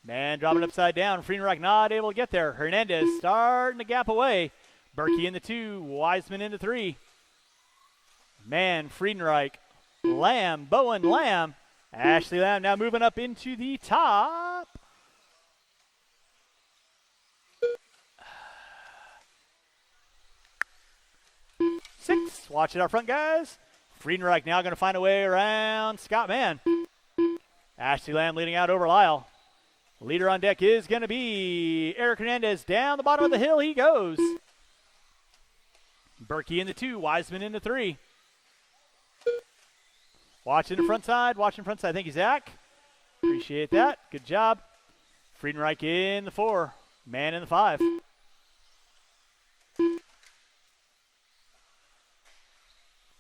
Man dropping it upside down. Friedenreich not able to get there. Hernandez starting to gap away. Berkey in the 2. Wiseman in the 3. Man, Friedenreich. Lamb, Bowen, Lamb. Ashley Lamb now moving up into the top. Six. Watch it out front, guys. Friedenreich now going to find a way around Scott Mann. Ashley Lamb leading out over Lyle. Leader on deck is going to be Eric Hernandez. Down the bottom of the hill he goes. Berkey in the 2. Wiseman in the 3. Watching the front side. Watching front side. Thank you, Zach. Appreciate that. Good job. Friedenreich in the 4. Mann in the 5.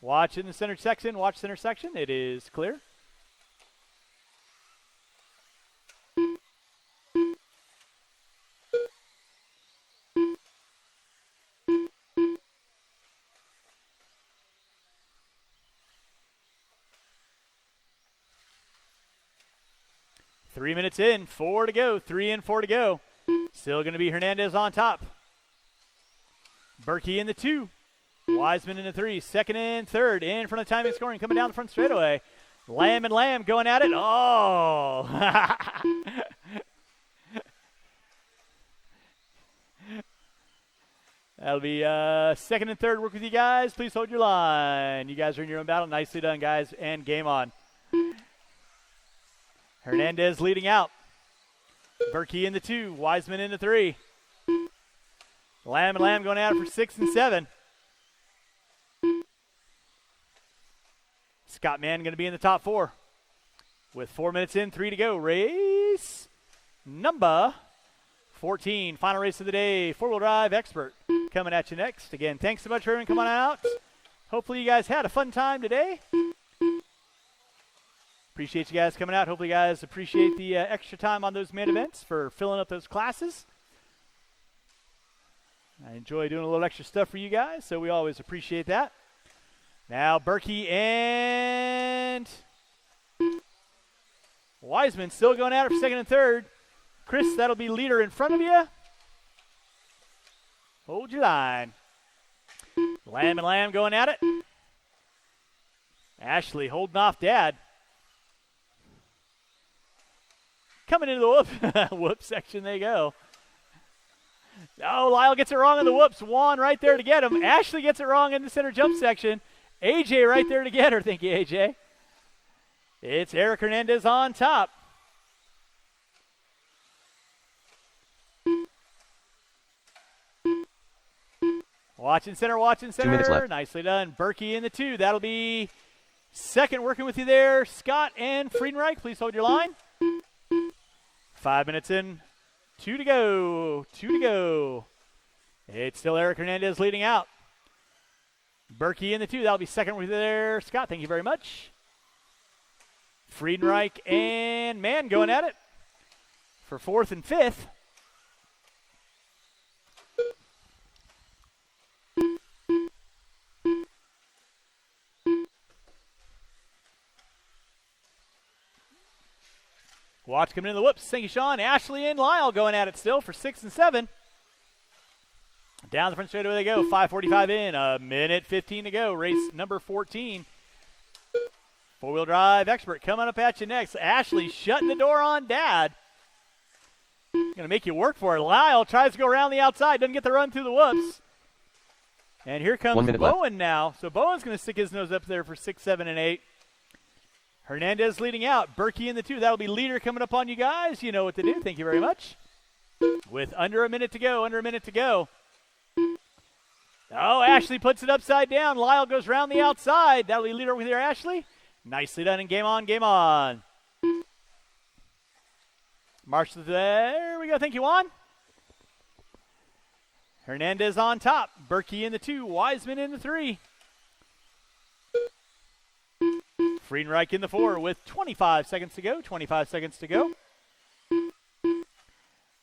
Watching the center section. Watch center section. It is clear. Three minutes in, 4 to go, 3 and 4 to go. Still going to be Hernandez on top. Berkey in the 2. Wiseman in the 3. Second and third. In front of timing scoring. Coming down the front straightaway. Lamb and Lamb going at it. Oh! That'll be second and third. Work with you guys. Please hold your line. You guys are in your own battle. Nicely done, guys. And game on. Hernandez leading out. Berkey in the 2. Wiseman in the 3. Lamb and Lamb going at it for 6 and 7. Scott Mann going to be in the top 4. With 4 minutes in, 3 to go. Race number 14. Final race of the day. 4-wheel drive expert coming at you next. Again, thanks so much for everyone coming out. Hopefully you guys had a fun time today. Appreciate you guys coming out. Hopefully you guys appreciate the extra time on those main events for filling up those classes. I enjoy doing a little extra stuff for you guys, so we always appreciate that. Now Berkey and Wiseman still going at it for second and third. Chris, that'll be leader in front of you. Hold your line. Lamb and Lamb going at it. Ashley holding off Dad. Coming into the whoop section they go. Oh, Lyle gets it wrong in the whoops. Juan right there to get him. Ashley gets it wrong in the center jump section. AJ right there to get her. Thank you, AJ. It's Eric Hernandez on top. Watching center, watching center. 2 minutes left. Nicely done. Berkey in the 2. That'll be second working with you there. Scott and Friedenreich, please hold your line. 5 minutes in. 2 to go. 2 to go. It's still Eric Hernandez leading out. Berkey in the 2. That'll be second with you there. Scott, thank you very much. Friedenreich and Mann going at it for 4th and 5th. Watch coming in the whoops. Thank you, Sean. Ashley and Lyle going at it still for 6 and 7. Down the front straightaway they go. 5:45 in. A minute 15 to go. Race number 14. Four-wheel drive expert coming up at you next. Ashley shutting the door on Dad. Going to make you work for it. Lyle tries to go around the outside. Doesn't get the run through the whoops. And here comes Bowen now. So Bowen's going to stick his nose up there for 6, 7, and 8. Hernandez leading out. Berkey in the 2. That'll be leader coming up on you guys. You know what to do. Thank you very much. With under a minute to go. Oh, Ashley puts it upside down. Lyle goes around the outside. That'll be leader over there, Ashley. Nicely done and game on. Marshall, there we go. Thank you, Juan. Hernandez on top. Berkey in the 2. Wiseman in the 3. Friedenreich in the 4 with 25 seconds to go.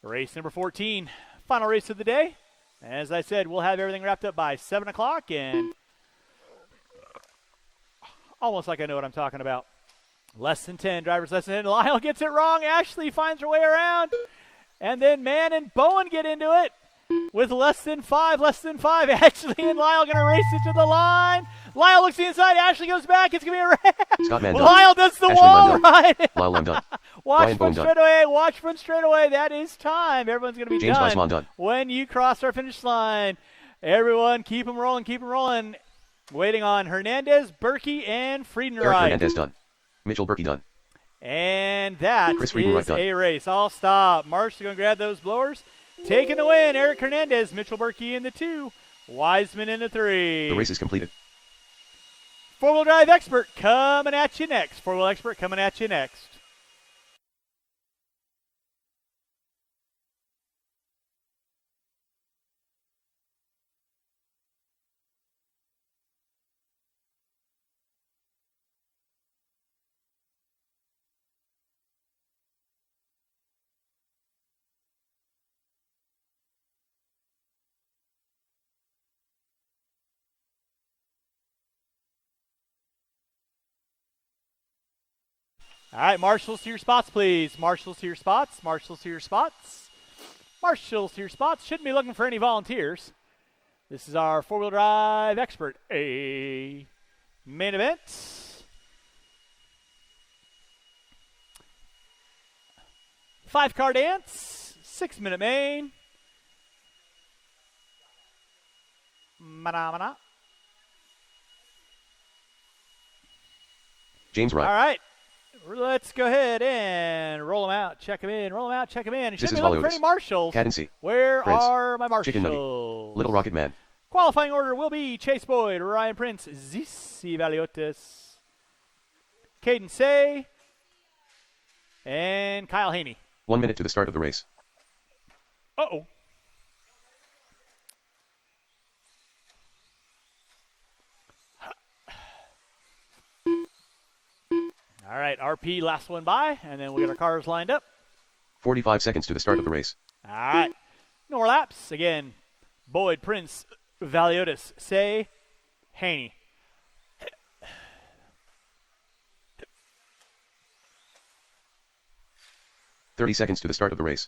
Race number 14. Final race of the day. As I said, we'll have everything wrapped up by 7 o'clock, and almost like I know what I'm talking about. Less than 10, drivers less than 10. Lyle gets it wrong. Ashley finds her way around. And then Mann and Bowen get into it with less than 5. Ashley and Lyle going to race it to the line. Lyle looks to the inside. Ashley goes back. It's going to be a wrap. Scott Mann Lyle does the Ashley wall right. Lyle Lamb done. Watch front straight away. That is time. Everyone's going to be James done when you cross our finish line. Everyone, keep them rolling. Waiting on Hernandez, Berkey, and Friedenreich. Eric Hernandez done. Mitchell Berkey done. And that Chris is Friedenreich a race. I'll stop. Marsh's going to grab those blowers. Taking the win, Eric Hernandez, Mitchell Berkey in the 2, Wiseman in the 3. The race is completed. Four-wheel drive expert coming at you next. All right, marshals to your spots, please. Marshals to your spots. Shouldn't be looking for any volunteers. This is our four-wheel drive expert, a main event. Five-car dance, 6-minute main. Mana. James Wright. All right. Let's go ahead and roll them out, check them in. It should be looking for any marshals. Cadency. Where Prince. are my marshals? Chicken Nugget. Little Rocket Man. Qualifying order will be Chase Boyd, Ryan Prince, Zissi Valiotis, Caden Say, and Kyle Haney. 1 minute to the start of the race. Uh-oh. All right, RP, last one by, and then we'll get our cars lined up. 45 seconds to the start of the race. All right. No more laps. Again, Boyd, Prince, Valiotis, Say, Haney. "30 seconds to the start of the race.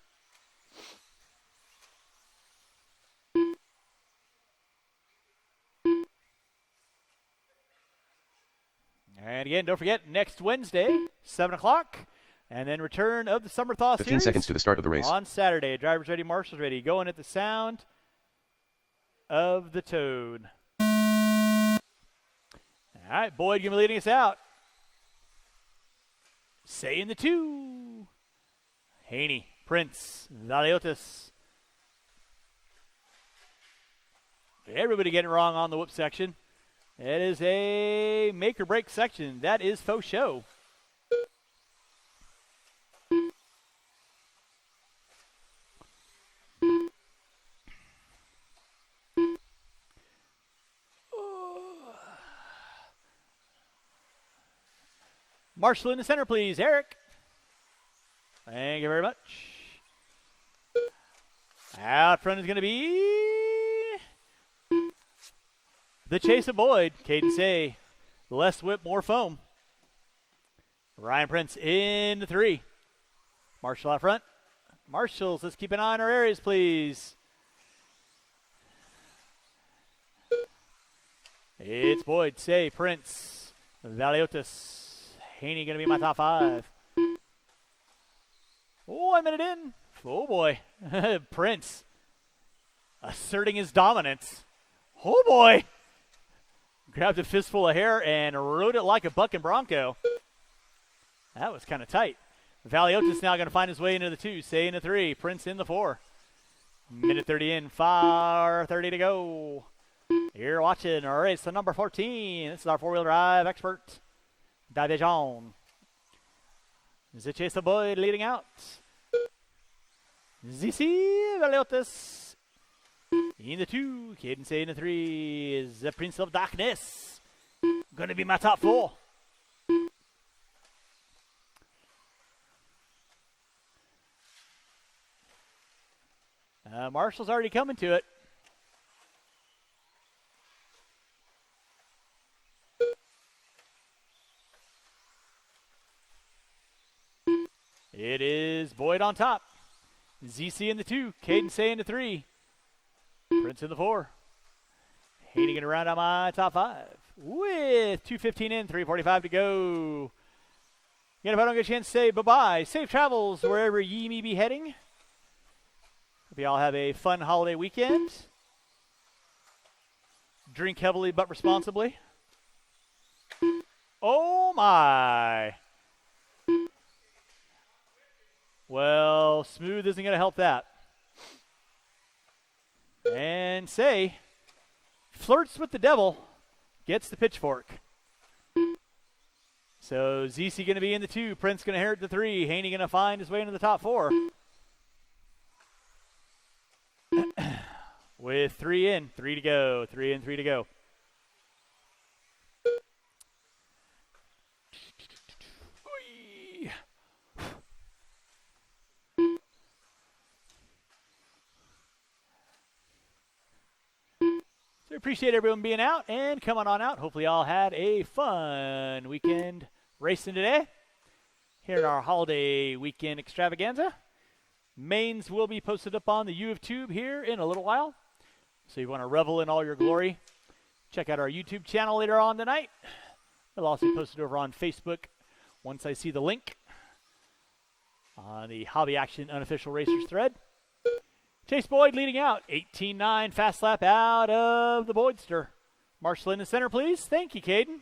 And again, don't forget, next Wednesday, 7 o'clock, and then return of the Summer Thaw 15 Series. seconds to the start of the race. On Saturday. Drivers ready, marshals ready. Going at the sound of the toad. All right, Boyd going to be leading us out. Say in the 2. Haney, Prince, Valiotis. Everybody getting it wrong on the whoop section. It is a make or break section. That is faux show. Marshall in the center, please. Eric. Thank you very much. Out front is going to be the Chase of Boyd. Caden Say. Less whip, more foam. Ryan Prince in the 3. Marshall out front. Marshals, let's keep an eye on our areas, please. It's Boyd, Say, Prince, Valiotis. Haney going to be my top 5. 1 minute in. Oh, boy. Prince asserting his dominance. Oh, boy. Grabbed a fistful of hair and rode it like a bucking bronco. That was kind of tight. Valiotis now going to find his way into the 2. Say in the 3. Prince in the 4. Minute 30 in. 5:30 to go. You're watching our race to number 14. This is our 4-wheel drive expert, Davijon. Zichesa Boyd leading out. ZC Valiotis in the 2. Caden Say in the 3 is the Prince of Darkness. Going to be my top 4. Marshall's already coming to it. It is Boyd on top. ZC in the 2. Caden Say in the 3. Prince in the 4. Haney going to round out my top 5. With 2:15 in, 3:45 to go. Again, if I don't get a chance to say bye-bye, safe travels wherever ye may be heading. Hope you all have a fun holiday weekend. Drink heavily but responsibly. Oh, my. Well, smooth isn't going to help that. And Say flirts with the devil, gets the pitchfork. So ZC going to be in the 2. Prince going to inherit the 3. Haney going to find his way into the top 4. With 3 in, 3 to go. 3 in, 3 to go. So appreciate everyone being out and coming on out. Hopefully y'all had a fun weekend racing today here in our holiday weekend extravaganza. Mains will be posted up on the U of Tube here in a little while. So you want to revel in all your glory, check out our YouTube channel later on tonight. It'll also be posted over on Facebook once I see the link on the Hobby Action Unofficial Racers thread. Chase Boyd leading out, 18-9, fast lap out of the Boydster. Marshall in the center, please. Thank you, Caden,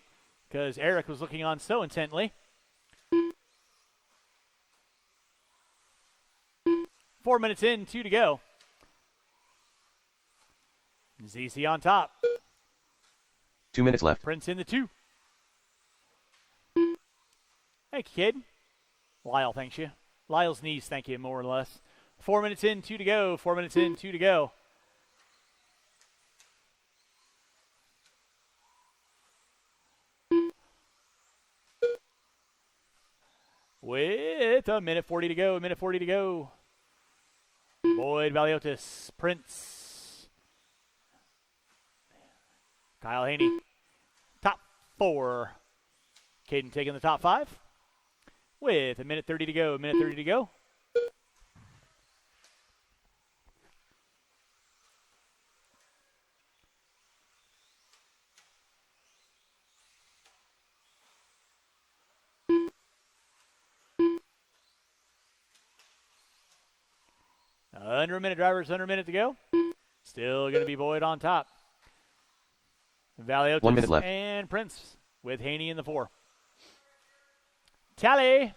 because Eric was looking on so intently. 4 minutes in, 2 to go. ZC on top. 2 minutes left. Prince in the 2. Thank you, Caden. Lyle thanks you. Lyle's knees thank you, more or less. 4 minutes in, 2 to go. 4 minutes in, 2 to go. With a minute 40 to go. A minute 40 to go. Boyd, Valiotis, Prince. Kyle Haney. Top 4. Caden taking the top 5. With a minute 30 to go. A minute 30 to go. Under a minute, drivers, under a minute to go. Still going to be Boyd on top. Valiotis 1 minute left. And Prince with Haney in the 4. Tally.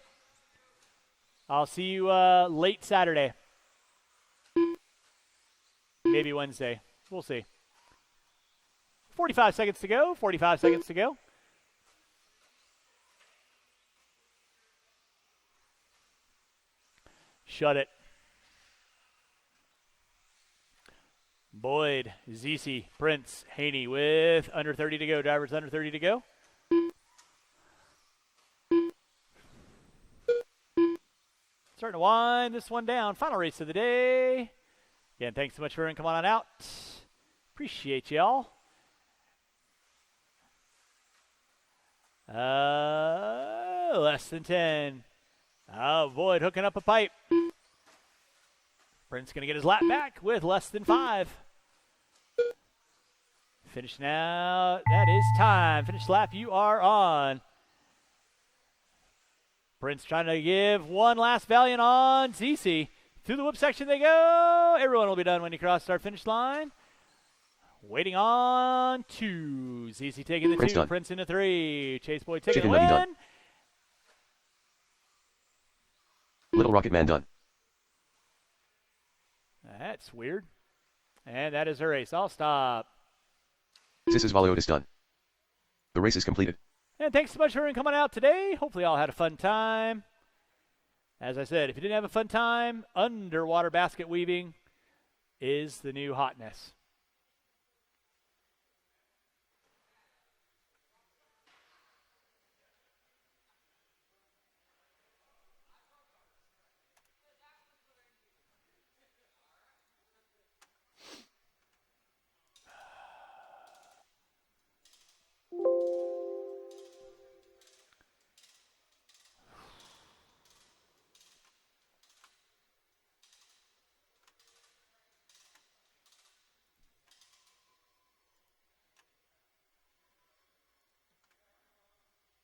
I'll see you late Saturday. Maybe Wednesday. We'll see. 45 seconds to go. 45 seconds to go. Shut it. Boyd, ZC, Prince, Haney with under 30 to go. Drivers under 30 to go. Starting to wind this one down. Final race of the day. Again, thanks so much for coming on out. Appreciate y'all. Less than 10. Void hooking up a pipe. Prince going to get his lap back with less than 5. Finish now. That is time. Finish lap. You are on. Prince trying to give one last valiant on ZC. Through the whoop section they go. Everyone will be done when you cross start finish line. Waiting on 2. ZC taking the Prince 2. done. Prince into 3. Chase Boy taking Chicken the Levy win. done. Little Rocket Man done. That's weird. And that is her race. I'll stop. This is Valiotis done. The race is completed. And thanks so much for coming out today. Hopefully y'all had a fun time. As I said, if you didn't have a fun time, underwater basket weaving is the new hotness.